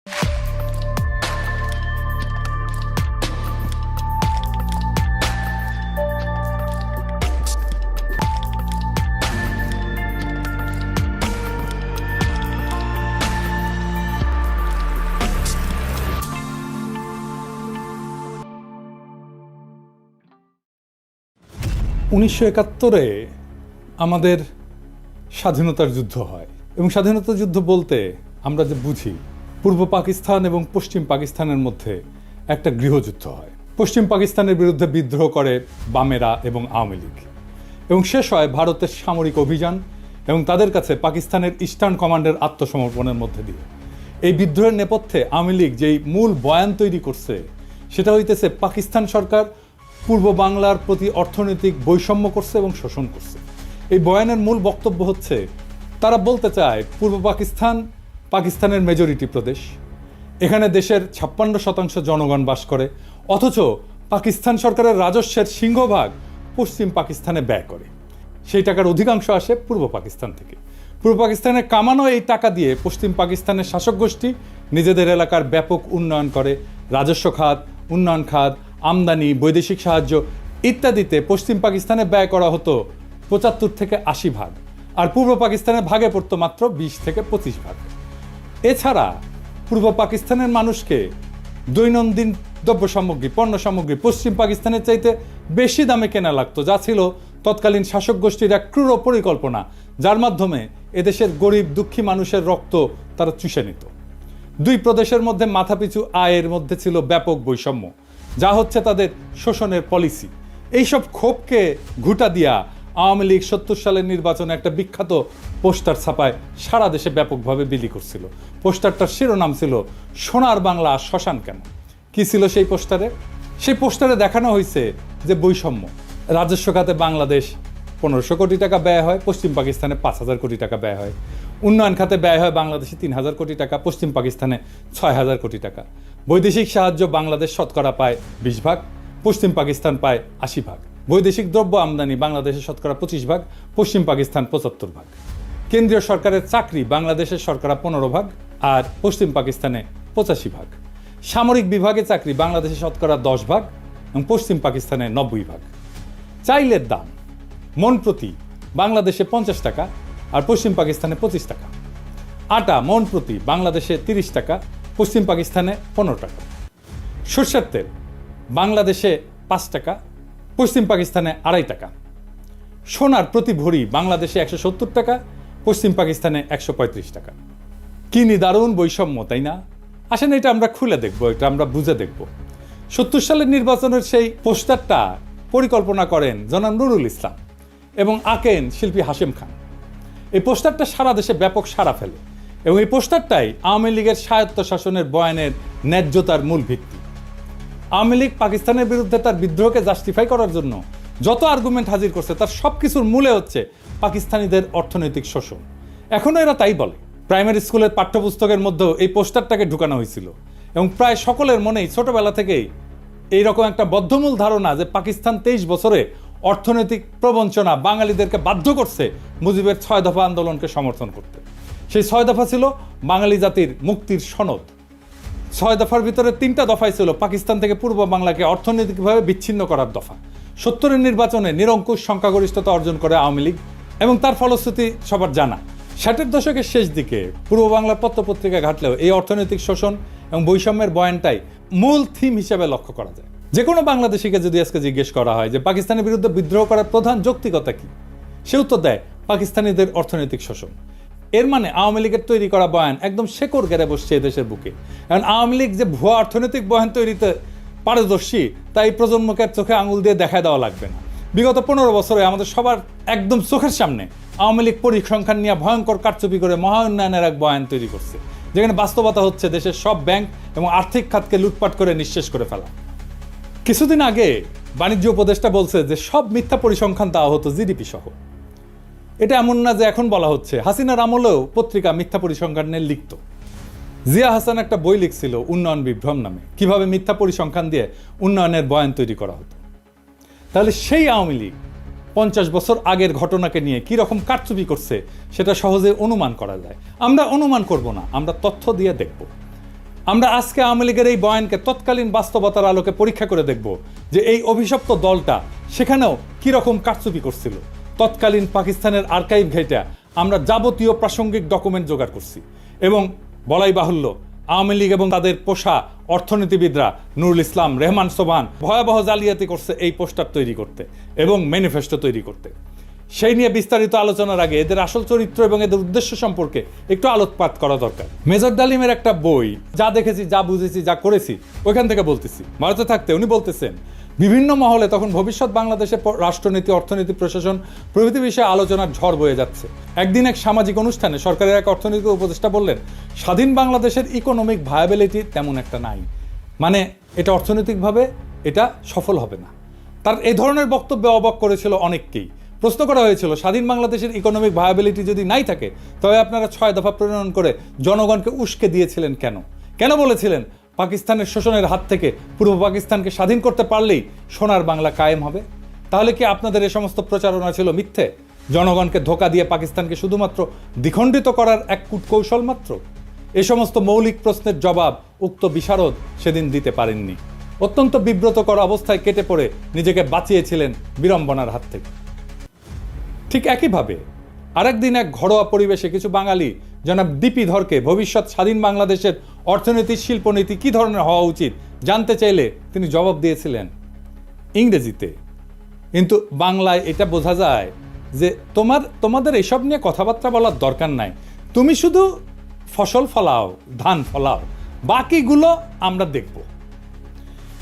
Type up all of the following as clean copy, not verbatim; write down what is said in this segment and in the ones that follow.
1971 আমাদের স্বাধীনতার যুদ্ধ হয় এবং স্বাধীনতা যুদ্ধ বলতে আমরা যে বুঝি পূর্ব পাকিস্তান এবং পশ্চিম পাকিস্তানের মধ্যে একটা গৃহযুদ্ধ হয়। পশ্চিম পাকিস্তানের বিরুদ্ধে বিদ্রোহ করে বামেরা এবং আওয়ামী লীগ এবং শেষ হয় ভারতের সামরিক অভিযান এবং তাদের কাছে পাকিস্তানের ইস্টার্ন কমান্ডের আত্মসমর্পণের মধ্যে দিয়ে। এই বিদ্রোহের নেপথ্যে আওয়ামী লীগ যেই মূল বয়ান তৈরি করছে সেটা হইতেছে পাকিস্তান সরকার পূর্ব বাংলার প্রতি অর্থনৈতিক বৈষম্য করছে এবং শোষণ করছে। এই বয়ানের মূল বক্তব্য হচ্ছে তারা বলতে চায় পূর্ব পাকিস্তান পাকিস্তানের মেজরিটি প্রদেশ, এখানে দেশের 56% জনগণ বাস করে, অথচ পাকিস্তান সরকারের রাজস্বের সিংহভাগ পশ্চিম পাকিস্তানে ব্যয় করে। সেই টাকার অধিকাংশ আসে পূর্ব পাকিস্তান থেকে। পূর্ব পাকিস্তানে কামানো এই টাকা দিয়ে পশ্চিম পাকিস্তানের শাসক গোষ্ঠী নিজেদের এলাকার ব্যাপক উন্নয়ন করে। রাজস্ব খাত, উন্নয়ন খাত, আমদানি, বৈদেশিক সাহায্য ইত্যাদিতে পশ্চিম পাকিস্তানে ব্যয় করা হতো 75 থেকে 80 ভাগ, আর পূর্ব পাকিস্তানের ভাগে পড়তো মাত্র 20 থেকে 25 ভাগ। এছাড়া পূর্ব পাকিস্তানের মানুষকে দৈনন্দিন দ্রব্য সামগ্রী, পণ্য সামগ্রী পশ্চিম পাকিস্তানের চাইতে বেশি দামে কেনা লাগতো, যা ছিল তৎকালীন শাসক গোষ্ঠীর এক ক্রূর পরিকল্পনা, যার মাধ্যমে এদেশের গরিব দুঃখী মানুষের রক্ত তারা চুষে নিত। দুই প্রদেশের মধ্যে মাথাপিছু আয়ের মধ্যে ছিল ব্যাপক বৈষম্য, যা হচ্ছে তাদের শোষণের পলিসি। এইসব ক্ষোভকে ঘুঁটা দিয়া আওয়ামী লীগ 70 সালের নির্বাচনে একটা বিখ্যাত পোস্টার ছাপায় সারা দেশে ব্যাপকভাবে বিলি করছিল। পোস্টারটার শিরোনাম ছিল সোনার বাংলা শ্মশান কেন। কি ছিল সেই পোস্টারে? সেই পোস্টারে দেখানো হয়েছে যে বৈষম্য, রাজস্ব খাতে বাংলাদেশ 1500 কোটি টাকা ব্যয় হয়, পশ্চিম পাকিস্তানে 5000 কোটি টাকা ব্যয় হয়। উন্নয়ন খাতে ব্যয় হয় বাংলাদেশে 3000 কোটি টাকা, পশ্চিম পাকিস্তানে 6000 কোটি টাকা। বৈদেশিক সাহায্য বাংলাদেশ শতকরা পায় 20 ভাগ, পশ্চিম পাকিস্তান পায় 80 ভাগ। বৈদেশিক দ্রব্য আমদানি বাংলাদেশের শতকরা 25 ভাগ, পশ্চিম পাকিস্তান 75 ভাগ। কেন্দ্রীয় সরকারের চাকরি বাংলাদেশের শতকরা 15 ভাগ আর পশ্চিম পাকিস্তানে 85 ভাগ। সামরিক বিভাগে চাকরি বাংলাদেশের শতকরা 10 ভাগ এবং পশ্চিম পাকিস্তানে 90 ভাগ। চাইলের দাম মন প্রতি বাংলাদেশে 50 টাকা আর পশ্চিম পাকিস্তানে 25 টাকা। আটা মন প্রতি বাংলাদেশে 30 টাকা, পশ্চিম পাকিস্তানে 15 টাকা। সরষের তেল বাংলাদেশে 5 টাকা, পশ্চিম পাকিস্তানে 2.5 টাকা। সোনার প্রতি ভরি বাংলাদেশে 170 টাকা, পশ্চিম পাকিস্তানে 135 টাকা। কি নিদারুণ বৈষম্য, তাই না? আসেন এটা আমরা খুলে দেখব, এটা আমরা বুঝে দেখব। 70 সালের নির্বাচনের সেই পোস্টারটা পরিকল্পনা করেন জনাব নুরুল ইসলাম এবং আঁকেন শিল্পী হাশেম খান। এই পোস্টারটা সারা দেশে ব্যাপক সাড়া ফেলে এবং এই পোস্টারটাই আওয়ামী লীগের স্বায়ত্তশাসনের বয়ানের ন্যায্যতার মূল ভিত্তি। আওয়ামী লীগ পাকিস্তানের বিরুদ্ধে তার বিদ্রোহকে জাস্টিফাই করার জন্য যত আর্গুমেন্ট হাজির করছে তার সব কিছুর মূলে হচ্ছে পাকিস্তানিদের অর্থনৈতিক শোষণ। এখনও এরা তাই বলে। প্রাইমারি স্কুলের পাঠ্যপুস্তকের মধ্যেও এই পোস্টারটাকে ঢুকানো হয়েছিল এবং প্রায় সকলের মনেই ছোটবেলা থেকেই এইরকম একটা বদ্ধমূল ধারণা যে পাকিস্তান 23 বছরে অর্থনৈতিক প্রবঞ্চনা বাঙালিদেরকে বাধ্য করছে মুজিবের 6 দফা আন্দোলনকে সমর্থন করতে। সেই 6 দফা ছিল বাঙালি জাতির মুক্তির সনদ। 6 দফার ভিতরে 3টা দফাই ছিল পাকিস্তান থেকে পূর্ব বাংলাকে অর্থনৈতিকভাবে বিচ্ছিন্ন করার দফা। 70-এর নির্বাচনে নিরঙ্কুশ সংখ্যাগরিষ্ঠতা অর্জন করে আওয়ামী লীগ এবং তার ফলশ্রুতি সবার জানা। 60-এর দশকের শেষ দিকে পূর্ব বাংলার পত্রপত্রিকা ঘাটলেও এই অর্থনৈতিক শোষণ এবং বৈষম্যের বয়ানটাই মূল থিম হিসেবে লক্ষ্য করা যায়। যে কোনো বাংলাদেশিকে যদি আজকে জিজ্ঞেস করা হয় যে পাকিস্তানের বিরুদ্ধে বিদ্রোহ করার প্রধান যৌক্তিকতা কি, সে উত্তর দেয় পাকিস্তানিদের অর্থনৈতিক শোষণ। এর মানে আওয়ামী লীগের তৈরি করা বয়ান একদম শেকড় গেড়ে বসছে এদেশের বুকে। কারণ আওয়ামী লীগ যে ভুয়া অর্থনৈতিক বয়ান তৈরিতে পারদর্শী তাই প্রজন্মকে চোখে আঙুল দিয়ে দেখায় দেওয়া লাগবে না। বিগত 15 বছরে আমাদের সবার একদম চোখের সামনে আওয়ামী লীগ পরিসংখ্যান নিয়ে ভয়ঙ্কর কারচুপি করে মহা উন্নয়নের এক বয়ান তৈরি করছে, যেখানে বাস্তবতা হচ্ছে দেশের সব ব্যাংক এবং আর্থিক খাতকে লুটপাট করে নিঃশেষ করে ফেলা। কিছুদিন আগে বাণিজ্য উপদেষ্টা বলছে যে সব মিথ্যা পরিসংখ্যান দেওয়া হতো জিডিপি সহ। এটা এমন না যে এখন বলা হচ্ছে, হাসিনার আমলেও পত্রিকা মিথ্যা পরিসংখ্যান নিয়ে লিখত। জিয়া হাসান একটা বই লিখছিল উন্নয়ন বিভ্রম নামে, কিভাবে মিথ্যা পরিসংখ্যান দিয়ে উন্নয়নের বয়ান তৈরি করা হতো। তাহলে সেই আওয়ামী লীগ 50 বছর আগের ঘটনাকে নিয়ে কি রকম কারচুপি করছে সেটা সহজে অনুমান করা যায়। আমরা অনুমান করব না, আমরা তথ্য দিয়ে দেখব। আমরা আজকে আওয়ামী লীগের এই বয়ানকে তৎকালীন বাস্তবতার আলোকে পরীক্ষা করে দেখব যে এই অভিশপ্ত দলটা সেখানেও কিরকম কারচুপি করছিল। তৎকালীন পাকিস্তানের আর্কাইভ ঘেঁটে আমরা যাবতীয় প্রাসঙ্গিক ডকুমেন্ট জোগাড় করছি এবং বলাই বাহুল্য আওয়ামী লীগ এবং তাদের পোষা অর্থনীতিবিদরা নুরুল ইসলাম, রেহমান সোবহান ভয়াবহ জালিয়াতি করছে এই পোস্টার তৈরি করতে এবং ম্যানিফেস্টো তৈরি করতে। সেই নিয়ে বিস্তারিত আলোচনার আগে এদের আসল চরিত্র এবং এদের উদ্দেশ্য সম্পর্কে একটু আলোকপাত করা দরকার। মেজর ডালিমের একটা বই, যা দেখেছি, যা বুঝেছি, যা করেছি, ওইখান থেকে বলতেছি। ভারতে থাকতে উনি বলতেছেন বিভিন্ন মহলে তখন ভবিষ্যৎ বাংলাদেশের রাষ্ট্রনীতি, অর্থনীতি, প্রশাসন প্রভৃতি বিষয়ে আলোচনার ঝড় বয়ে যাচ্ছে। একদিন এক সামাজিক অনুষ্ঠানে সরকারের এক অর্থনৈতিক উপদেষ্টা বললেন, স্বাধীন বাংলাদেশের ইকোনমিক ভায়াবিলিটি তেমন একটা নাই, মানে এটা অর্থনৈতিকভাবে এটা সফল হবে না। তার এই ধরনের বক্তব্যে অবাক করেছিল অনেককেই। প্রশ্ন করা হয়েছিল, স্বাধীন বাংলাদেশের ইকোনমিক ভায়াবিলিটি যদি নাই থাকে তবে আপনারা 6 দফা প্রণয়ন করে জনগণকে উস্কে দিয়েছিলেন কেন? কেন বলেছিলেন পাকিস্তানের শোষণের হাত থেকে পূর্ব পাকিস্তানকে স্বাধীন করতে পারলেই সোনার বাংলা কায়েম হবে? তাহলে কি আপনাদের এই সমস্ত প্রচারণা ছিল মিথ্যে? জনগণকে ধোঁকা দিয়ে পাকিস্তানকে শুধুমাত্র দ্বিখণ্ডিত করার এক কূটকৌশল মাত্র? এ সমস্ত মৌলিক প্রশ্নের জবাব উক্ত বিশারদ সেদিন দিতে পারেননি। অত্যন্ত বিব্রতকর অবস্থায় কেটে পড়ে নিজেকে বাঁচিয়েছিলেন বিড়ম্বনার হাত থেকে। ঠিক একইভাবে আরেকদিন এক ঘরোয়া পরিবেশে কিছু বাঙালি জনাব ডিপি ধরকে ভবিষ্যৎ স্বাধীন বাংলাদেশের অর্থনীতি, শিল্পনীতি কী ধরনের হওয়া উচিত জানতে চাইলে তিনি জবাব দিয়েছিলেন ইংরেজিতে। কিন্তু বাংলায় এটা বোঝা যায় যে তোমাদের এসব নিয়ে কথাবার্তা বলার দরকার নাই, তুমি শুধু ফসল ফলাও, ধান ফলাও, বাকিগুলো আমরা দেখব।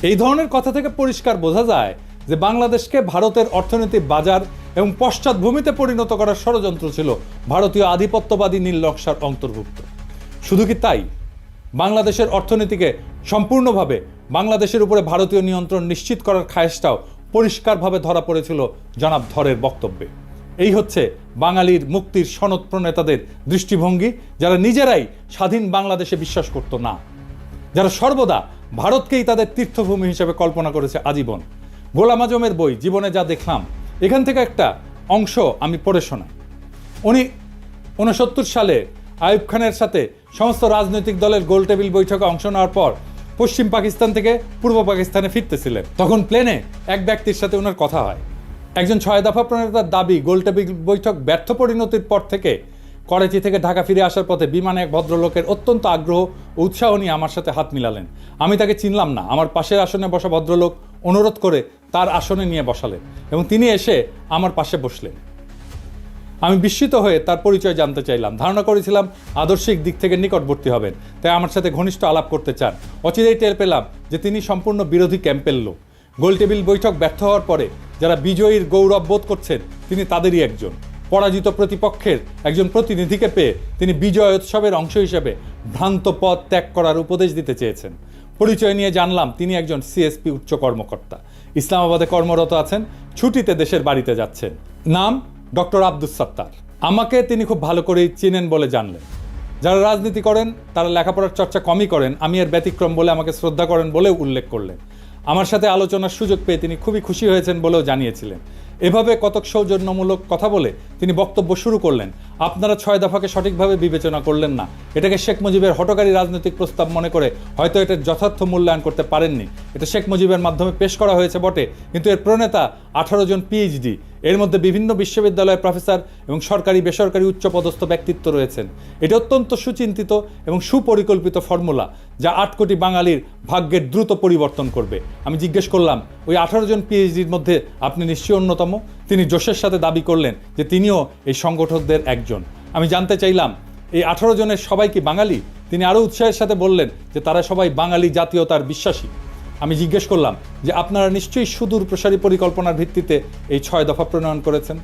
এই ধরনের কথা থেকে পরিষ্কার বোঝা যায় যে বাংলাদেশকে ভারতের অর্থনৈতিক বাজার এবং পশ্চাৎভূমিতে পরিণত করার ষড়যন্ত্র ছিল ভারতীয় আধিপত্যবাদী নীল নকশার অন্তর্ভুক্ত। শুধু কি তাই, বাংলাদেশের অর্থনীতিকে সম্পূর্ণভাবে বাংলাদেশের উপরে ভারতীয় নিয়ন্ত্রণ নিশ্চিত করার খায়েশটাও পরিষ্কারভাবে ধরা পড়েছিল জনাব ধরের বক্তব্যে। এই হচ্ছে বাঙালির মুক্তির সনদ প্রণেতাদের দৃষ্টিভঙ্গি, যারা নিজেরাই স্বাধীন বাংলাদেশে বিশ্বাস করত না, যারা সর্বদা ভারতকেই তাদের তীর্থভূমি হিসেবে কল্পনা করেছে আজীবন। গোলাম আজমের বই জীবনে যা দেখলাম, এখান থেকে একটা অংশ আমি পড়ে শোনাই। উনি 69 সালে আইয়ুব খানের সাথে সমস্ত রাজনৈতিক দলের গোলটেবিল বৈঠকে অংশ নেওয়ার পর পশ্চিম পাকিস্তান থেকে পূর্ব পাকিস্তানে ফিরতেছিলেন। তখন প্লেনে এক ব্যক্তির সাথে ওনার কথা হয়। একজন 6 দফা প্রণেতার দাবি, গোলটেবিল বৈঠক ব্যর্থ পরিণতির পর থেকে করাচি থেকে ঢাকা ফিরে আসার পথে বিমানে এক ভদ্রলোকের অত্যন্ত আগ্রহ ও উৎসাহ নিয়ে আমার সাথে হাত মিলালেন। আমি তাকে চিনলাম না। আমার পাশের আসনে বসা ভদ্রলোক অনুরোধ করে তার আসনে নিয়ে বসালেন এবং তিনি এসে আমার পাশে বসলেন। আমি বিস্মিত হয়ে তার পরিচয় জানতে চাইলাম। ধারণা করেছিলাম আদর্শিক দিক থেকে নিকটবর্তী হবেন, তাই আমার সাথে ঘনিষ্ঠ আলাপ করতে চান। অচিরেই টের পেলাম যে তিনি সম্পূর্ণ বিরোধী ক্যাম্পের লোক। গোলটেবিল বৈঠক ব্যর্থ হওয়ার পরে যারা বিজয়ীর গৌরব বোধ করছেন, তিনি তাদেরই একজন। পরাজিত প্রতিপক্ষের একজন প্রতিনিধিকে পেয়ে তিনি বিজয় উৎসবের অংশ হিসেবে ভ্রান্ত পথ ত্যাগ করার উপদেশ দিতে চেয়েছেন। পরিচয় নিয়ে জানলাম তিনি একজন সিএসপি উচ্চ কর্মকর্তা, ইসলামাবাদে কর্মরত আছেন, ছুটিতে দেশের বাড়িতে যাচ্ছেন। নাম ডক্টর আব্দুস সাত্তার। আমাকে তিনি খুব ভালো করেই চিনেন বলে জানলেন। যারা রাজনীতি করেন তারা লেখাপড়ার চর্চা কমই করেন, আমি এর ব্যতিক্রম বলে আমাকে শ্রদ্ধা করেন বলেও উল্লেখ করলেন। আমার সাথে আলোচনার সুযোগ পেয়ে তিনি খুবই খুশি হয়েছেন বলেও জানিয়েছিলেন। এভাবে কতক সৌজন্যমূলক কথা বলে তিনি বক্তব্য শুরু করলেন। আপনারা 6 দফাকে সঠিকভাবে বিবেচনা করলেন না, এটাকে শেখ মুজিবের হঠকারী রাজনৈতিক প্রস্তাব মনে করে হয়তো এটার যথার্থ মূল্যায়ন করতে পারেননি। এটা শেখ মুজিবের মাধ্যমে পেশ করা হয়েছে বটে, কিন্তু এর প্রণেতা 18 জন পিএইচডি, এর মধ্যে বিভিন্ন বিশ্ববিদ্যালয়ের প্রফেসর এবং সরকারি বেসরকারি উচ্চপদস্থ ব্যক্তিত্ব রয়েছেন। এটা অত্যন্ত সুচিন্তিত এবং সুপরিকল্পিত ফর্মুলা, যা 8 কোটি বাঙালির ভাগ্যের দ্রুত পরিবর্তন করবে। আমি জিজ্ঞেস করলাম, ওই 18 জন পিএইচডির মধ্যে আপনি নিশ্চয়ই অন্যতম? তিনি জোশের সাথে দাবি করলেন যে তিনিও এই সংগঠকদের একজন। আমি জানতে চাইলাম, এই 18 জনের সবাই কি বাঙালি? তিনি আরও উৎসাহের সাথে বললেন যে তারা সবাই বাঙালি জাতীয়তার বিশ্বাসী। আমি জিজ্ঞেস করলাম যে আপনারা নিশ্চয়ই সুদূর প্রসারী পরিকল্পনার ভিত্তিতে এই 6 দফা প্রণয়ন করেছেন।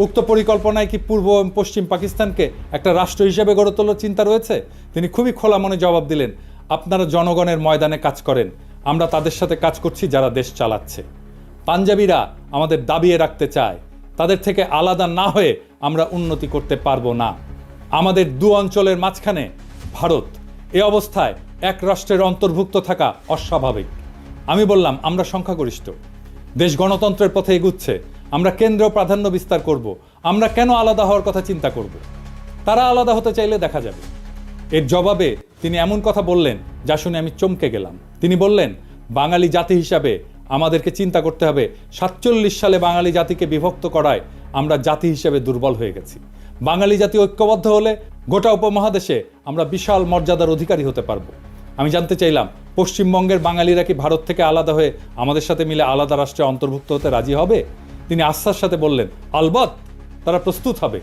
উক্ত পরিকল্পনায় কি পূর্ব এবং পশ্চিম পাকিস্তানকে একটা রাষ্ট্র হিসেবে গড়ে তোলার চিন্তা রয়েছে? তিনি খুবই খোলা মনে জবাব দিলেন, আপনারা জনগণের ময়দানে কাজ করেন, আমরা তাদের সাথে কাজ করছি যারা দেশ চালাচ্ছে। পাঞ্জাবিরা আমাদের দাবিয়ে রাখতে চায়, তাদের থেকে আলাদা না হয়ে আমরা উন্নতি করতে পারবো না। আমাদের দু অঞ্চলের মাঝখানে ভারত, এ অবস্থায় এক রাষ্ট্রের অন্তর্ভুক্ত থাকা অস্বাভাবিক। আমি বললাম, আমরা সংখ্যাগরিষ্ঠ, দেশ গণতন্ত্রের পথে এগুচ্ছে, আমরা কেন্দ্রীয় প্রাধান্য বিস্তার করব, আমরা কেন আলাদা হওয়ার কথা চিন্তা করব? তারা আলাদা হতে চাইলে দেখা যাবে। এর জবাবে তিনি এমন কথা বললেন যা শুনে আমি চমকে গেলাম। তিনি বললেন, বাঙালি জাতি হিসাবে আমাদেরকে চিন্তা করতে হবে 47 সালে বাঙালি জাতিকে বিভক্ত করায় আমরা জাতি হিসেবে দুর্বল হয়ে গেছি। বাঙালি জাতি ঐক্যবদ্ধ হলে গোটা উপমহাদেশে আমরা বিশাল মর্যাদার অধিকারী হতে পারবো। আমি জানতে চাইলাম, পশ্চিমবঙ্গের বাঙালিরা কি ভারত থেকে আলাদা হয়ে আমাদের সাথে মিলে আলাদা রাষ্ট্রে অন্তর্ভুক্ত হতে রাজি হবে? তিনি আস্থার সাথে বললেন, আলবৎ তারা প্রস্তুত হবে।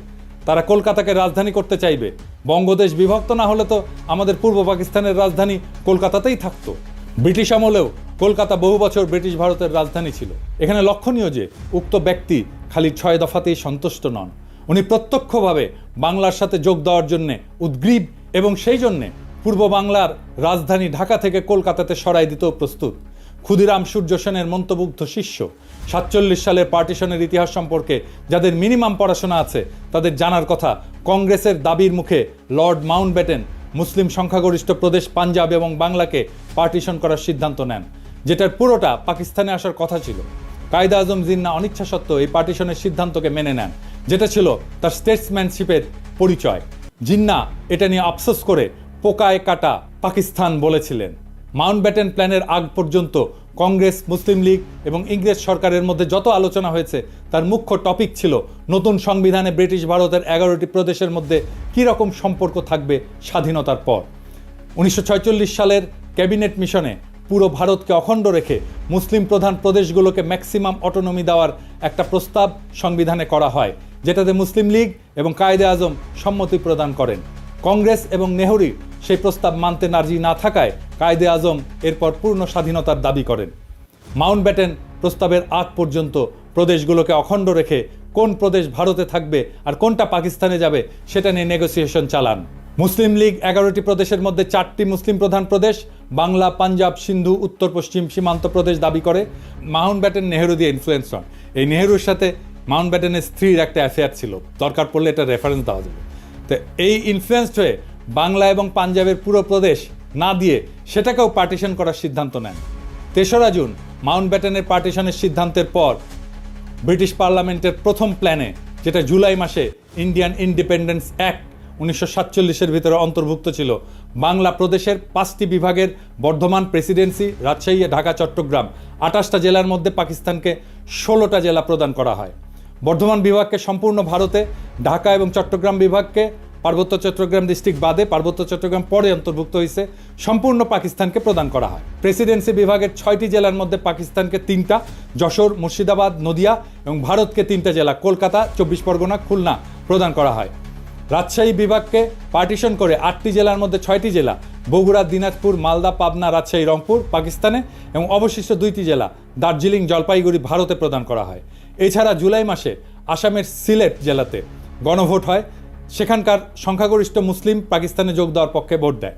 তারা কলকাতাকে রাজধানী করতে চাইবে। বঙ্গদেশ বিভক্ত না হলে তো আমাদের পূর্ব পাকিস্তানের রাজধানী কলকাতাতেই থাকতো। ব্রিটিশ আমলেও কলকাতা বহু বছর ব্রিটিশ ভারতের রাজধানী ছিল। এখানে লক্ষণীয় যে উক্ত ব্যক্তি খালি 6 দফাতেই সন্তুষ্ট নন, উনি প্রত্যক্ষভাবে বাংলার সাথে যোগ দেওয়ার জন্যে উদ্গ্রীব এবং সেই জন্যে পূর্ব বাংলার রাজধানী ঢাকা থেকে কলকাতাতে সরাই দিতেও প্রস্তুত। ক্ষুদিরাম সূর্য সেনের মন্ত্রমুগ্ধ শিষ্য। 47 সালের পার্টিশনের ইতিহাস সম্পর্কে যাদের মিনিমাম পড়াশোনা আছে তাদের জানার কথা, কংগ্রেসের দাবির মুখে লর্ড মাউন্টব্যাটেন মুসলিম সংখ্যাগরিষ্ঠ প্রদেশ পাঞ্জাব এবং বাংলাকে পার্টিশন করার সিদ্ধান্ত নেন, যেটার পুরোটা পাকিস্তানে আসার কথা ছিল। কায়েদে আজম জিন্নাহ অনিচ্ছা সত্ত্বেও এই পার্টিশনের সিদ্ধান্তকে মেনে নেন, যেটা ছিল তার স্টেটসম্যানশিপের পরিচয়। জিন্নাহ এটা নিয়ে আফসোস করে পোকায় কাটা পাকিস্তান বলেছিলেন। মাউন্টব্যাটেন প্ল্যানের আগ পর্যন্ত কংগ্রেস, মুসলিম লীগ এবং ইংরেজ সরকারের মধ্যে যত আলোচনা হয়েছে তার মুখ্য টপিক ছিল নতুন সংবিধানে ব্রিটিশ ভারতের 11টি প্রদেশের মধ্যে কী রকম সম্পর্ক থাকবে স্বাধীনতার পর। 1946 সালের ক্যাবিনেট মিশনে পুরো ভারতকে অখণ্ড রেখে মুসলিম প্রধান প্রদেশগুলোকে ম্যাক্সিমাম অটোনমি দেওয়ার একটা প্রস্তাব সংবিধানে করা হয়, যেটাতে মুসলিম লীগ এবং কায়েদে আজম সম্মতি প্রদান করেন। কংগ্রেস এবং নেহরু সেই প্রস্তাব মানতে রাজি না থাকায় কায়েদে আজম এরপর পূর্ণ স্বাধীনতার দাবি করেন। মাউন্টব্যাটেন প্রস্তাবের আগ পর্যন্ত প্রদেশগুলোকে অখণ্ড রেখে কোন প্রদেশ ভারতে থাকবে আর কোনটা পাকিস্তানে যাবে সেটা নিয়ে নেগোসিয়েশন চালান। মুসলিম লীগ 11টি প্রদেশের মধ্যে 4টি মুসলিম প্রধান প্রদেশ বাংলা, পাঞ্জাব, সিন্ধু, উত্তর পশ্চিম সীমান্ত প্রদেশ দাবি করে। মাউন্টব্যাটেন নেহরু দিয়ে ইনফ্লুয়েন্স হন। এই নেহরুর সাথে মাউন্টব্যাটেনের স্ত্রীর একটা অ্যাফেয়ার ছিল, দরকার পড়লে এটা রেফারেন্স দেওয়া যাবে। তো এই ইনফ্লুয়েন্সড হয়ে বাংলা এবং পাঞ্জাবের পুরো প্রদেশ না দিয়ে সেটাকেও পার্টিশন করার সিদ্ধান্ত নেন। 3রা জুন মাউন্টব্যাটেনের পার্টিশনের সিদ্ধান্তের পর ব্রিটিশ পার্লামেন্টের প্রথম প্ল্যানে, যেটা জুলাই মাসে ইন্ডিয়ান ইন্ডিপেন্ডেন্স অ্যাক্ট 1947-এর ভিতরে অন্তর্ভুক্ত ছিল, বাংলা প্রদেশের 5টি বিভাগের বর্ধমান প্রেসিডেন্সি, রাজশাহী, ঢাকা, চট্টগ্রাম 28টা জেলার মধ্যে পাকিস্তানকে 16টা জেলা প্রদান করা হয়। বর্ধমান বিভাগকে সম্পূর্ণ ভারতে, ঢাকা এবং চট্টগ্রাম বিভাগকে পার্বত্য চট্টগ্রাম ডিস্ট্রিক্ট বাদে, পার্বত্য চট্টগ্রাম পরে অন্তর্ভুক্ত হয়েছে, সম্পূর্ণ পাকিস্তানকে প্রদান করা হয়। প্রেসিডেন্সি বিভাগের 6টি জেলার মধ্যে পাকিস্তানকে 3টা, যশোর, মুর্শিদাবাদ, নদিয়া এবং ভারতকে 3টা জেলা, কলকাতা, 24 পরগনা, খুলনা প্রদান করা হয়। রাজশাহী বিভাগকে পার্টিশন করে 8টি জেলার মধ্যে 6টি জেলা, বগুড়া, দিনাজপুর, মালদা, পাবনা, রাজশাহী, রংপুর পাকিস্তানে এবং অবশিষ্ট 2টি জেলা, দার্জিলিং, জলপাইগুড়ি ভারতে প্রদান করা হয়। এছাড়া জুলাই মাসে আসামের সিলেট জেলাতে গণভোট হয়, সেখানকার সংখ্যাগরিষ্ঠ মুসলিম পাকিস্তানে যোগ দেওয়ার পক্ষে ভোট দেয়।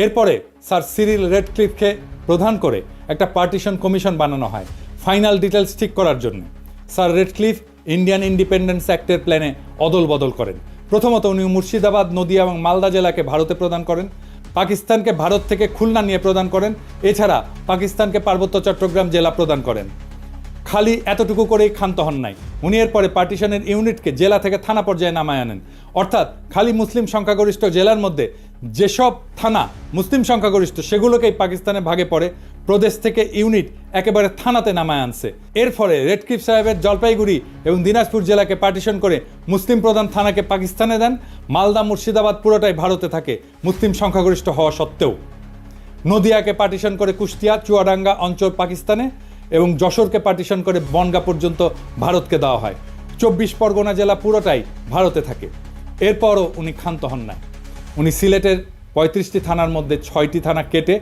এরপরে স্যার সিরিল রেডক্লিফকে প্রধান করে একটা পার্টিশন কমিশন বানানো হয় ফাইনাল ডিটেলস ঠিক করার জন্য। স্যার রেডক্লিফ ইন্ডিয়ান ইন্ডিপেন্ডেন্স অ্যাক্টের প্ল্যানে অদল বদল করেন। প্রথমত উনি মুর্শিদাবাদ, নদিয়া এবং মালদা জেলাকে ভারতে প্রদান করেন, পাকিস্তানকে ভারত থেকে খুলনা নিয়ে প্রদান করেন, এছাড়া পাকিস্তানকে পার্বত্য চট্টগ্রাম জেলা প্রদান করেন। খালি এতটুকু করেই ক্ষান্ত হন নাই, উনি এরপরে পার্টিশনের ইউনিটকে জেলা থেকে থানা পর্যায়ে নামায় আনেন। অর্থাৎ খালি মুসলিম সংখ্যাগরিষ্ঠ জেলার মধ্যে যেসব থানা মুসলিম সংখ্যাগরিষ্ঠ সেগুলোকেই পাকিস্তানের ভাগে পড়ে, প্রদেশ থেকে ইউনিট একেবারে থানাতে নামায় আনছে। এর ফলে রেডক্লিফ সাহেবের জলপাইগুড়ি এবং দিনাজপুর জেলাকে পার্টিশন করে মুসলিম প্রধান থানাকে পাকিস্তানে দেন। মালদা, মুর্শিদাবাদ পুরোটাই ভারতে থাকে মুসলিম সংখ্যাগরিষ্ঠ হওয়া সত্ত্বেও। নদিয়াকে পার্টিশন করে কুষ্টিয়া, চুয়াডাঙ্গা অঞ্চল পাকিস্তানে এবং যশোরকে পার্টিশন করে বনগা পর্যন্ত ভারতকে দেওয়া হয়। 24 পরগনা জেলা পুরোটাই ভারতে থাকে। এরপরও উনি ক্ষান্ত হন না, উনি সিলেটের 35টি থানার মধ্যে 6টি থানা কেটে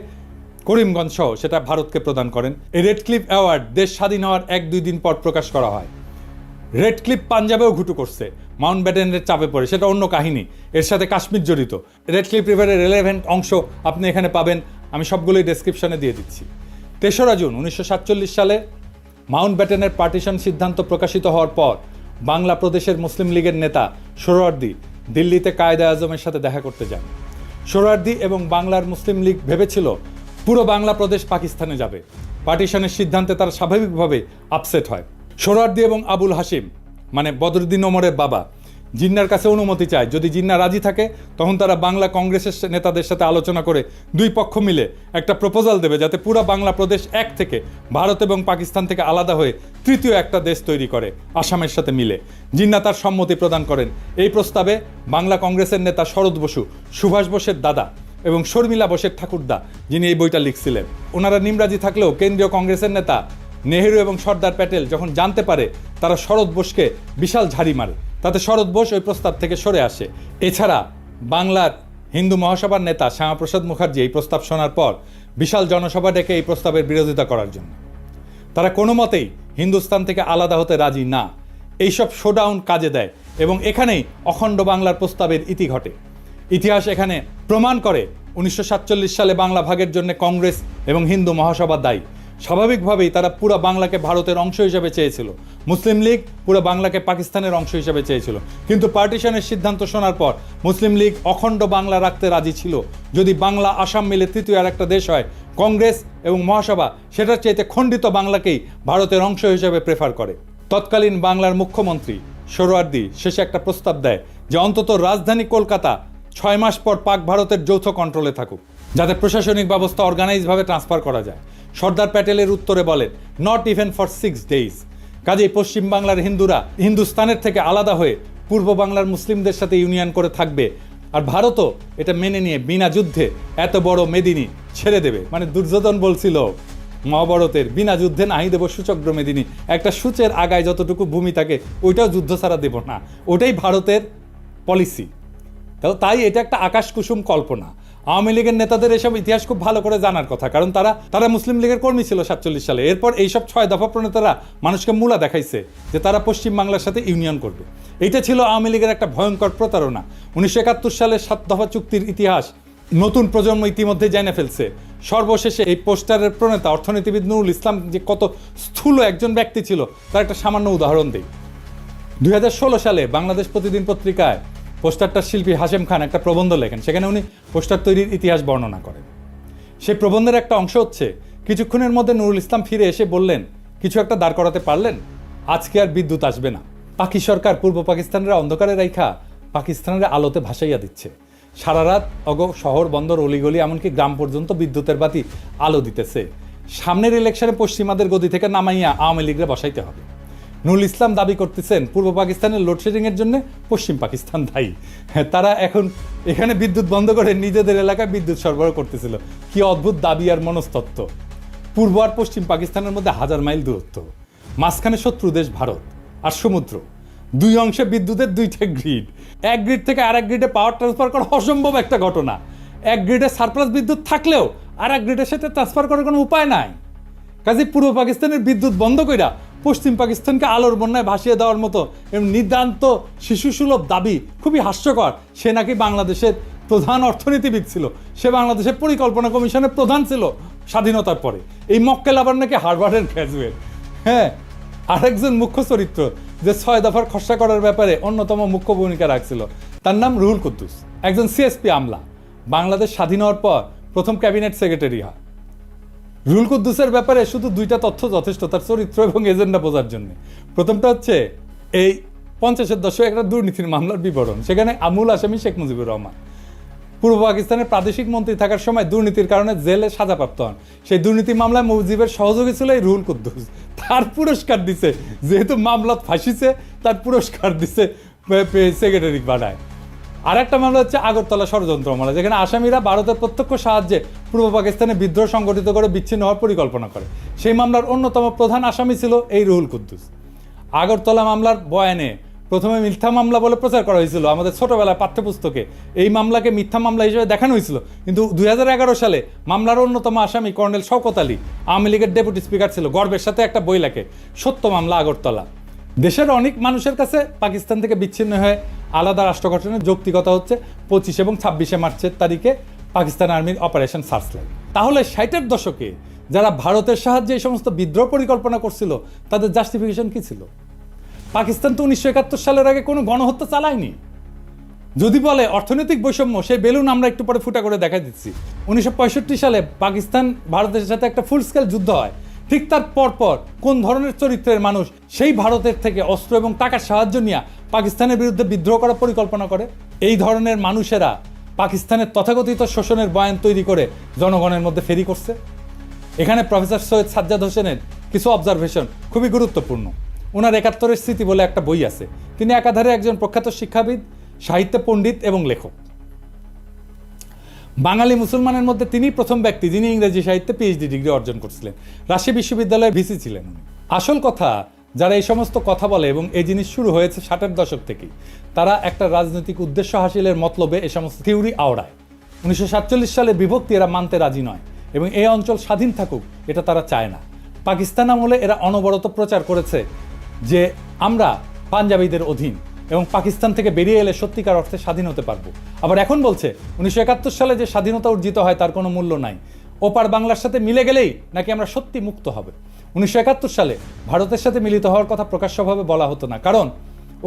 করিমগঞ্জ সহ সেটা ভারতকে প্রদান করেন। এই রেডক্লিফ অ্যাওয়ার্ড দেশ স্বাধীন হওয়ার 1-2 দিন পর প্রকাশ করা হয়। রেডক্লিফ পাঞ্জাবেও ঘুটু করছে, মাউন্টব্যাটেনের চাপে পড়ে, সেটা অন্য কাহিনী, এর সাথে কাশ্মীর জড়িত। রেডক্লিফ রিভারের রেলেভেন্ট অংশ আপনি এখানে পাবেন, আমি সবগুলোই ডেসক্রিপশনে দিয়ে দিচ্ছি। 3রা জুন 1947 সালে মাউন্টব্যাটেনের পার্টিশন সিদ্ধান্ত প্রকাশিত হওয়ার পর বাংলা প্রদেশের মুসলিম লীগের নেতা সোহরাওয়ার্দী দিল্লিতে কায়েদে আজমের সাথে দেখা করতে যান। সোহরাওয়ার্দী এবং বাংলার মুসলিম লীগ ভেবেছিল পুরো বাংলা প্রদেশ পাকিস্তানে যাবে। পার্টিশনের সিদ্ধান্তে তারা স্বাভাবিকভাবে আপসেট হয়। সোহরাওয়ার্দী এবং আবুল হাশিম মানে বদরুদ্দিন ওমরের বাবা, জিন্নার কাছে অনুমতি চায়। যদি জিন্না রাজি থাকে তখন তারা বাংলা কংগ্রেসের নেতাদের সাথে আলোচনা করে দুই পক্ষ মিলে একটা প্রপোজাল দেবে যাতে পুরো বাংলা প্রদেশ এক থেকে ভারত এবং পাকিস্তান থেকে আলাদা হয়ে তৃতীয় একটা দেশ তৈরি করে আসামের সাথে মিলে। জিন্না তার সম্মতি প্রদান করেন। এই প্রস্তাবে বাংলা কংগ্রেসের নেতা শরৎ বসু, সুভাষ বোসের দাদা এবং শর্মিলা বোসের ঠাকুরদা, যিনি এই বইটা লিখছিলেন, ওনারা নিমরাজি থাকলেও কেন্দ্রীয় কংগ্রেসের নেতা নেহেরু এবং সর্দার প্যাটেল যখন জানতে পারে, তারা শরৎ বোসকে বিশাল ঝাড়ি মারে। তাতে শরৎ বোস ওই প্রস্তাব থেকে সরে আসে। এছাড়া বাংলার হিন্দু মহাসভার নেতা শ্যামাপ্রসাদ মুখার্জি এই প্রস্তাব শোনার পর বিশাল জনসভা ডেকে এই প্রস্তাবের বিরোধিতা করার জন্য। তারা কোনো মতেই হিন্দুস্তান থেকে আলাদা হতে রাজি না। এইসব শোডাউন কাজে দেয় এবং এখানেই অখণ্ড বাংলার প্রস্তাবের ইতি ঘটে। ইতিহাস এখানে প্রমাণ করে 1947 সালে বাংলা ভাগের জন্য কংগ্রেস এবং হিন্দু মহাসভা দায়ী। স্বাভাবিকভাবেই তারা পুরো বাংলাকে ভারতের অংশ হিসেবে চেয়েছিল। মুসলিম লীগ পুরো বাংলাকে পাকিস্তানের অংশ হিসেবে চেয়েছিল। কিন্তু পার্টিশনের সিদ্ধান্ত শোনার পর মুসলিম লীগ অখণ্ড বাংলা রাখতে রাজি ছিল। যদি বাংলা আসাম মিলে তৃতীয় আর একটা দেশ হয়, কংগ্রেস এবং মহাসভা সেটার চাইতে খণ্ডিত বাংলাকেই ভারতের অংশ হিসেবে প্রেফার করে। তৎকালীন বাংলার মুখ্যমন্ত্রী সোহরাওয়ার্দী শেষে একটা প্রস্তাব দেয় যে অন্তত রাজধানী কলকাতা 6 মাস পর পাক ভারতের যৌথ কন্ট্রোলে থাকুক, যাতে প্রশাসনিক ব্যবস্থা অর্গানাইজভাবে ট্রান্সফার করা যায়। সর্দার প্যাটেলের উত্তরে বলেন, নট ইভেন ফর 6 days। কাজেই পশ্চিম বাংলার হিন্দুরা হিন্দুস্তানের থেকে আলাদা হয়ে পূর্ব বাংলার মুসলিমদের সাথে ইউনিয়ন করে থাকবে, আর ভারতও এটা মেনে নিয়ে বিনা যুদ্ধে এত বড় মেদিনী ছেড়ে দেবে। মানে দুর্যোধন বলছিল মহাভারতের, বিনা যুদ্ধে নাহি দেব সুচক্র মেদিনী। একটা সূচের আগায় যতটুকু ভূমি থাকে ওইটাও যুদ্ধ ছাড়া দেব না, ওটাই ভারতের পলিসি। তাই এটা একটা আকাশ কুসুম কল্পনা। আওয়ামী লীগের নেতাদের এসব ইতিহাস খুব ভালো করে জানার কথা, কারণ তারা মুসলিম লীগের কর্মী ছিল 47 সালে। এরপর এইসব 6 দফা প্রণেতারা মানুষকে মূলা দেখাইছে যে তারা পশ্চিম বাংলার সাথে ইউনিয়ন করবে। এইটা ছিল আওয়ামী লীগের একটা ভয়ঙ্কর প্রতারণা। 1971 সালের 7 দফা চুক্তির ইতিহাস নতুন প্রজন্ম ইতিমধ্যে জেনে ফেলছে। সর্বশেষে এই পোস্টারের প্রণেতা অর্থনীতিবিদ নুরুল ইসলাম যে কত স্থূল একজন ব্যক্তি ছিল তার একটা সামান্য উদাহরণ দিই। 2016 সালে বাংলাদেশ প্রতিদিন পত্রিকায় পোস্টারটার শিল্পী হাশেম খান একটা প্রবন্ধ লেখেন। সেখানে উনি পোস্টার তৈরির ইতিহাস বর্ণনা করেন। সেই প্রবন্ধের একটা অংশ হচ্ছে, কিছুক্ষণের মধ্যে নুরুল ইসলাম ফিরে এসে বললেন, কিছু একটা দাঁড় করাতে পারলেন? আজকে আর বিদ্যুৎ আসবে না। পাকি সরকার পূর্ব পাকিস্তানের অন্ধকারে রাইখা পাকিস্তানের আলোতে ভাসাইয়া দিচ্ছে। সারা রাত শহর বন্দর অলিগলি এমনকি গ্রাম পর্যন্ত বিদ্যুতের বাতি আলো দিতেছে। সামনের ইলেকশনে পশ্চিমাদের গদি থেকে নামাইয়া আওয়ামী লীগরে বসাইতে হবে। নুরুল ইসলাম দাবি করতেছেন পূর্ব পাকিস্তানের লোডশেডিংয়ের জন্য পশ্চিম পাকিস্তান দায়ী। তারা এখন এখানে বিদ্যুৎ বন্ধ করে নিজেদের এলাকায় বিদ্যুৎ সরবরাহ করতেছিল। কি অদ্ভুত দাবি আর মনস্তত্ত্ব। পূর্ব আর পশ্চিম পাকিস্তানের মধ্যে 1000 মাইল দূরত্ব, মাঝখানে শত্রু দেশ ভারত আর সমুদ্র, দুই অংশে বিদ্যুতের দুইটা গ্রিড। এক গ্রিড থেকে আরেক গ্রিডে পাওয়ার ট্রান্সফার করা অসম্ভব একটা ঘটনা। এক গ্রিডে সারপ্লাস বিদ্যুৎ থাকলেও আর এক গ্রিডের সাথে ট্রান্সফার করার কোনো উপায় নাই। কাজে পূর্ব পাকিস্তানের বিদ্যুৎ বন্ধ কইরা পশ্চিম পাকিস্তানকে আলোর বন্যায় ভাসিয়ে দেওয়ার মতো নিতান্ত শিশুসুলভ দাবি খুবই হাস্যকর। সে নাকি বাংলাদেশের প্রধান অর্থনীতিবিদ ছিল, সে বাংলাদেশের পরিকল্পনা কমিশনের প্রধান ছিল স্বাধীনতার পরে। এই মক্কেল আবার নাকি হার্ভার্ডের গ্র্যাজুয়েট। হ্যাঁ, আরেকজন মুখ্য চরিত্র যে 6 দফার খসড়া করার ব্যাপারে অন্যতম মুখ্য ভূমিকা রাখছিল, তার নাম রুহুল কুদ্দুস, একজন সিএসপি আমলা। বাংলাদেশ স্বাধীন হওয়ার পর প্রথম ক্যাবিনেট সেক্রেটারি হয়। রুহুল কুদ্দুসের ব্যাপারে শুধু 2টা তথ্য যথেষ্ট তার চরিত্র এবং এজেন্ডা বোঝার জন্য। প্রথমটা হচ্ছে এই 50-এর দশকে একটা দুর্নীতির মামলার বিবরণ। সেখানে আমূল আসামি শেখ মুজিবুর রহমান পূর্ব পাকিস্তানের প্রাদেশিক মন্ত্রী থাকার সময় দুর্নীতির কারণে জেলে সাজাপ্রাপ্ত হন। সেই দুর্নীতি মামলায় মুজিবের সহযোগী ছিল এই রুহুল কুদ্দুস। তার পুরস্কার দিছে, যেহেতু মামলা ফাঁসিছে তার পুরস্কার দিছে সেক্রেটারি বানায়। আর একটা মামলা হচ্ছে আগরতলা ষড়যন্ত্র মামলা, যেখানে আসামিরা ভারতের প্রত্যক্ষ সাহায্যে পূর্ব পাকিস্তানে বিদ্রোহ সংগঠিত করে বিচ্ছিন্ন হওয়ার পরিকল্পনা করে। সেই মামলার অন্যতম প্রধান আসামি ছিল এই রুহুল কুদ্দুস। আগরতলা মামলার বয়ানে প্রথমে মিথ্যা মামলা বলে প্রচার করা হয়েছিল আমাদের ছোটবেলায় পাঠ্যপুস্তকে। এই মামলাকে মিথ্যা মামলা হিসেবে দেখানো হয়েছিল, কিন্তু 2011 সালে মামলার অন্যতম আসামি কর্নেল শওকত আলী আওয়ামী লীগের ডেপুটি স্পিকার ছিল, গর্বের সাথে একটা বই লেখে, সত্য মামলা আগরতলা। দেশের অনেক মানুষের কাছে পাকিস্তান থেকে বিচ্ছিন্ন হয়ে আলাদা রাষ্ট্র গঠনের যৌক্তিকতা হচ্ছে 25 এবং 26 মার্চের তারিখে পাকিস্তান আর্মির অপারেশন সার্চলাইট। তাহলে 60-এর দশকে যারা ভারতের সাহায্যে এই সমস্ত বিদ্রোহ পরিকল্পনা করছিল তাদের জাস্টিফিকেশন কি ছিল? পাকিস্তান তো 1971 সালের আগে কোনো গণহত্যা চালায়নি। যদি বলে অর্থনৈতিক বৈষম্য, সেই বেলুন আমরা একটু পরে ফুটা করে দেখা দিচ্ছি। 1965 সালে পাকিস্তান ভারতের সাথে একটা ফুল স্কেল যুদ্ধ হয়। ঠিক তার পরপর কোন ধরনের চরিত্রের মানুষ সেই ভারতের থেকে অস্ত্র এবং টাকার সাহায্য নিয়ে পাকিস্তানের বিরুদ্ধে বিদ্রোহ করার পরিকল্পনা করে? এই ধরনের মানুষেরা পাকিস্তানের তথাকথিত শোষণের বয়ান তৈরি করে জনগণের মধ্যে ফেরি করছে। এখানে প্রফেসর সৈয়দ সাজ্জাদ হোসেনের কিছু অবজারভেশন খুবই গুরুত্বপূর্ণ। ওনার ৭১-এর স্মৃতি বলে একটা বই আছে। তিনি একাধারে একজন প্রখ্যাত শিক্ষাবিদ, সাহিত্য পণ্ডিত এবং লেখক। বাঙালি মুসলমানের মধ্যে তিনি প্রথম ব্যক্তি যিনি ইংরেজি সাহিত্যে পিএইচডি ডিগ্রি অর্জন করছিলেন। রাজশাহী বিশ্ববিদ্যালয়ের ভিসি ছিলেন উনি। আসল কথা, যারা এই সমস্ত কথা বলে এবং এই জিনিস শুরু হয়েছে ৬০-এর দশক থেকেই, তারা একটা রাজনৈতিক উদ্দেশ্য হাসিলের মতলবে এই সমস্ত থিওরি আওড়ায়। ১৯৪৭ সালের বিভক্তি এরা মানতে রাজি নয় এবং এই অঞ্চল স্বাধীন থাকুক এটা তারা চায় না। পাকিস্তান আমলে এরা অনবরত প্রচার করেছে যে আমরা পাঞ্জাবিদের অধীন এবং পাকিস্তান থেকে বেরিয়ে এলে সত্যিকার অর্থে স্বাধীন হতে পারবো। আবার এখন বলছে ১৯৭১ সালে যে স্বাধীনতা অর্জিত হয় তার কোনো মূল্য নাই, ওপার বাংলার সাথে মিলে গেলেই নাকি আমরা সত্যি মুক্ত হবে। ১৯৭১ সালে ভারতের সাথে মিলিত হওয়ার কথা প্রকাশ্যভাবে বলা হতো না, কারণ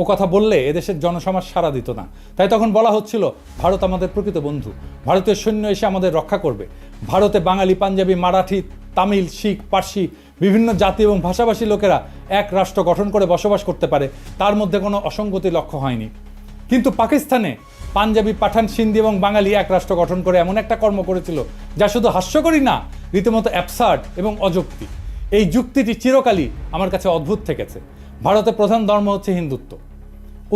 ও কথা বললে এদেশের জনসমাজ সাড়া দিত না। তাই তখন বলা হচ্ছিল ভারত আমাদের প্রকৃত বন্ধু, ভারতীয় সৈন্য এসে আমাদের রক্ষা করবে। ভারতে বাঙালি, পাঞ্জাবি, মারাঠি, তামিল, শিখ, পার্সি বিভিন্ন জাতি এবং ভাষাভাষী লোকেরা এক রাষ্ট্র গঠন করে বসবাস করতে পারে, তার মধ্যে কোনো অসঙ্গতি লক্ষ্য হয়নি। কিন্তু পাকিস্তানে পাঞ্জাবি, পাঠান, সিন্ধি এবং বাঙালি এক রাষ্ট্র গঠন করে এমন একটা কর্ম করেছিল যা শুধু হাস্যকরই না, রীতিমতো অ্যাবসার্ড এবং অযৌক্তিক। এই যুক্তিটি চিরকালই আমার কাছে অদ্ভুত থেকেছে। ভারতের প্রধান ধর্ম হচ্ছে হিন্দুত্ব।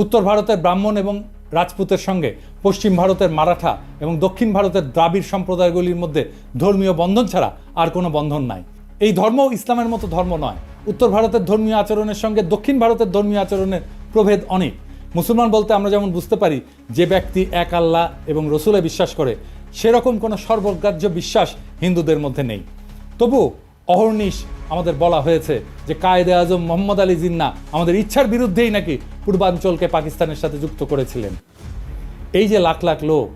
উত্তর ভারতের ব্রাহ্মণ এবং রাজপুতের সঙ্গে পশ্চিম ভারতের মারাঠা এবং দক্ষিণ ভারতের দ্রাবিড় সম্প্রদায়গুলির মধ্যে ধর্মীয় বন্ধন ছাড়া আর কোনো বন্ধন নাই। এই ধর্ম ইসলামের মতো ধর্ম নয়। উত্তর ভারতের ধর্মীয় আচরণের সঙ্গে দক্ষিণ ভারতের ধর্মীয় আচরণের প্রভেদ অনেক। মুসলমান বলতে আমরা যেমন বুঝতে পারি যে ব্যক্তি এক আল্লাহ এবং রসুলে বিশ্বাস করে, সেরকম কোনো সর্বগ্রাহ্য বিশ্বাস হিন্দুদের মধ্যে নেই। তবু অহর্নিশ আমাদের বলা হয়েছে যে কায়েদে আজম মোহাম্মদ আলী জিন্নাহ আমাদের ইচ্ছার বিরুদ্ধেই নাকি পূর্বাঞ্চলকে পাকিস্তানের সাথে যুক্ত করেছিলেন। এই যে লাখ লাখ লোক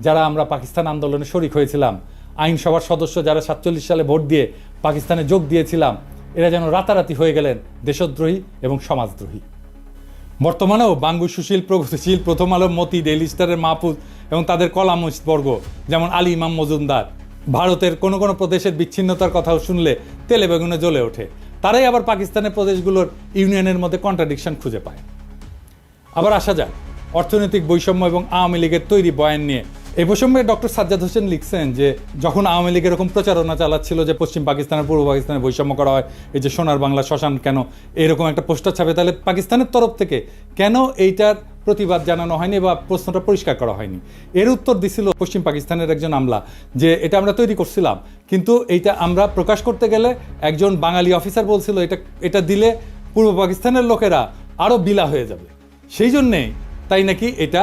যারা আমরা পাকিস্তান আন্দোলনে শরিক হয়েছিলাম, আইনসভার সদস্য যারা ৪৭ সালে ভোট দিয়ে পাকিস্তানে যোগ দিয়েছিলাম, এরা যেন রাতারাতি হয়ে গেলেন দেশদ্রোহী এবং সমাজদ্রোহী। বর্তমানেও বাঙ্গু, সুশীল, প্রগতিশীল, প্রথম আলো, মতি, ডেইলি স্টারের মাহফুজ এবং তাদের কলামিস্ট বর্গ যেমন আলী ইমাম মজুমদার ভারতের কোনো কোনো প্রদেশের বিচ্ছিন্নতার কথাও শুনলে তেলে বেগুনে জ্বলে ওঠে। তারাই আবার পাকিস্তানের প্রদেশগুলোর ইউনিয়নের মধ্যে কন্ট্রাডিকশন খুঁজে পায়। আবার আসা যাক অর্থনৈতিক বৈষম্য এবং আওয়ামী লীগের তৈরি বয়ান নিয়ে। এই প্রসঙ্গে ডক্টর সাজ্জাদ হোসেন লিখছেন যে যখন আওয়ামী লীগ এরকম প্রচারণা চালাচ্ছিল যে পশ্চিম পাকিস্তানের পূর্ব পাকিস্তানের বৈষম্য করা হয়, এই যে সোনার বাংলা শ্মশান কেন এরকম একটা পোস্টার ছাপে, তাহলে পাকিস্তানের তরফ থেকে কেন এইটার প্রতিবাদ জানানো হয়নি বা প্রশ্নটা পরিষ্কার করা হয়নি? এর উত্তর দিছিল পশ্চিম পাকিস্তানের একজন আমলা যে এটা আমরা তৈরি করছিলাম, কিন্তু এইটা আমরা প্রকাশ করতে গেলে একজন বাঙালি অফিসার বলছিল এটা দিলে পূর্ব পাকিস্তানের লোকেরা আরও বিলা হয়ে যাবে, সেই জন্যেই তাই নাকি এটা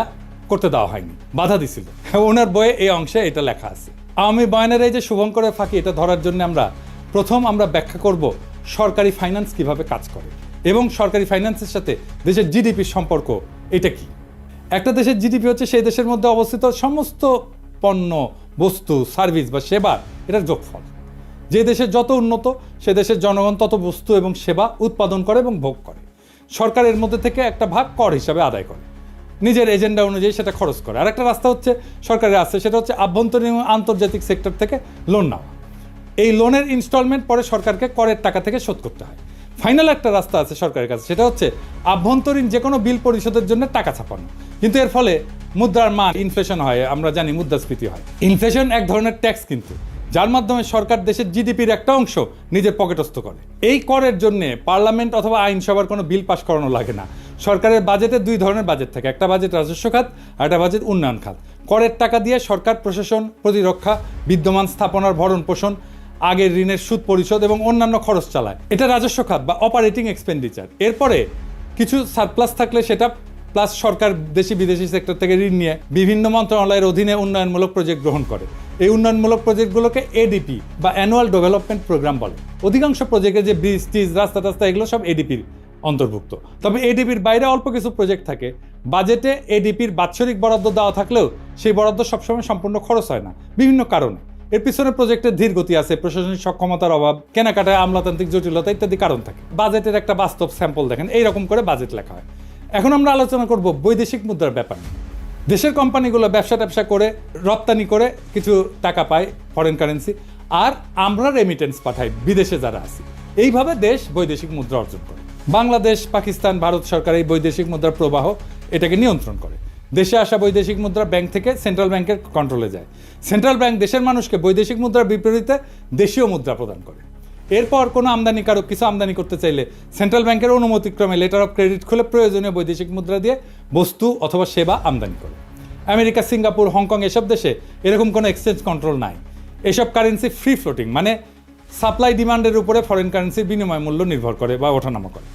করতে দেওয়া হয়নি, বাধা দিছিল। ওনার বইয়ে এই অংশে এটা লেখা আছে। আওয়ামী বয়ানের এই যে শুভঙ্করের ফাঁকি, এটা ধরার জন্য আমরা ব্যাখ্যা করব সরকারি ফাইন্যান্স কিভাবে কাজ করে এবং সরকারি ফাইন্যান্সের সাথে দেশের জিডিপির সম্পর্ক এটা কি। একটা দেশের জিডিপি হচ্ছে সেই দেশের মধ্যে অবস্থিত সমস্ত পণ্য, বস্তু, সার্ভিস বা সেবা, এটার যোগফল। যে দেশের যত উন্নত সে দেশের জনগণ তত বস্তু এবং সেবা উৎপাদন করে এবং ভোগ করে। সরকারের মধ্যে থেকে একটা ভাগ কর হিসাবে আদায় করে, নিজের এজেন্ডা অনুযায়ী সেটা খরচ করে। আর একটা রাস্তা হচ্ছে সরকারের আছে, সেটা হচ্ছে আভ্যন্তরীণ এবং আন্তর্জাতিক সেক্টর থেকে লোন নেওয়া। এই লোনের ইনস্টলমেন্ট পরে সরকারকে করের টাকা থেকে শোধ করতে হয়। ফাইনাল একটা রাস্তা আছে সরকারের কাছে, সেটা হচ্ছে আভ্যন্তরীণ যে কোনো বিল পরিশোধের জন্য টাকা ছাপানো। কিন্তু এর ফলে মুদ্রার মান ইনফ্লেশন হয়, আমরা জানি মুদ্রাস্ফীতি হয়। ইনফ্লেশন এক ধরনের ট্যাক্স কিন্তু, যার মাধ্যমে সরকার দেশের জিডিপির একটা অংশ নিজের পকেটস্থ করে। এই করের জন্য পার্লামেন্ট অথবা আইনসভার কোনো বিল পাস করানো লাগে না। সরকারের বাজেটে দুই ধরনের বাজেট থাকে, একটা বাজেট রাজস্ব খাত আর একটা বাজেট উন্নয়ন খাত। করের টাকা দিয়ে সরকার প্রশাসন, প্রতিরক্ষা, বিদ্যমান স্থাপনার ভরণ পোষণ, আগের ঋণের সুদ পরিশোধ এবং অন্যান্য খরচ চালায়। এটা রাজস্ব খাত বা অপারেটিং এক্সপেন্ডিচার। এরপরে কিছু সারপ্লাস থাকলে সেটা প্লাস সরকার দেশি বিদেশি সেক্টর থেকে ঋণ নিয়ে বিভিন্ন মন্ত্রণালয়ের অধীনে উন্নয়নমূলক প্রজেক্ট গ্রহণ করে। এই উন্নয়নমূলক প্রজেক্টগুলোকে এডিপি বা অ্যানুয়াল ডেভেলপমেন্ট প্রোগ্রাম বলে। অধিকাংশ প্রজেক্টে যে ব্রিজ, টিজ, রাস্তা টাস্তা এগুলো সব এডিপির অন্তর্ভুক্ত। তবে এডিপির বাইরে অল্প কিছু প্রজেক্ট থাকে। বাজেটে এডিপির বাৎসরিক বরাদ্দ দেওয়া থাকলেও সেই বরাদ্দ সবসময় সম্পূর্ণ খরচ হয় না বিভিন্ন কারণে। এর পিছনে প্রজেক্টের ধীর গতি আছে, প্রশাসনিক সক্ষমতার অভাব, কেনাকাটায় আমলাতান্ত্রিক জটিলতা ইত্যাদি কারণ থাকে। বাজেটের একটা বাস্তব স্যাম্পল দেখেন, এইরকম করে বাজেট লেখা হয়। এখন আমরা আলোচনা করব বৈদেশিক মুদ্রার ব্যাপার নিয়ে। দেশের কোম্পানিগুলো ব্যবসা করে রপ্তানি করে কিছু টাকা পায়, ফরেন কারেন্সি, আর আমরা রেমিটেন্স পাঠাই বিদেশে যারা আছি। এইভাবে দেশ বৈদেশিক মুদ্রা অর্জন করে। বাংলাদেশ, পাকিস্তান, ভারত সরকার এই বৈদেশিক মুদ্রার প্রবাহ এটাকে নিয়ন্ত্রণ করে। দেশে আসা বৈদেশিক মুদ্রা ব্যাংক থেকে সেন্ট্রাল ব্যাংকের কন্ট্রোলে যায়। সেন্ট্রাল ব্যাংক দেশের মানুষকে বৈদেশিক মুদ্রার বিপরীতে দেশীয় মুদ্রা প্রদান করে। এরপর কোনো আমদানিকারক কিছু আমদানি করতে চাইলে সেন্ট্রাল ব্যাংকের অনুমতিক্রমে লেটার অফ ক্রেডিট খুলে প্রয়োজনীয় বৈদেশিক মুদ্রা দিয়ে বস্তু অথবা সেবা আমদানি করে। আমেরিকা, সিঙ্গাপুর, হংকং এসব দেশে এরকম কোনো এক্সচেঞ্জ কন্ট্রোল নাই। এসব কারেন্সি ফ্রি ফ্লোটিং, মানে সাপ্লাই ডিমান্ডের উপরে ফরেন কারেন্সির বিনিময় মূল্য নির্ভর করে বা ওঠানামা করে।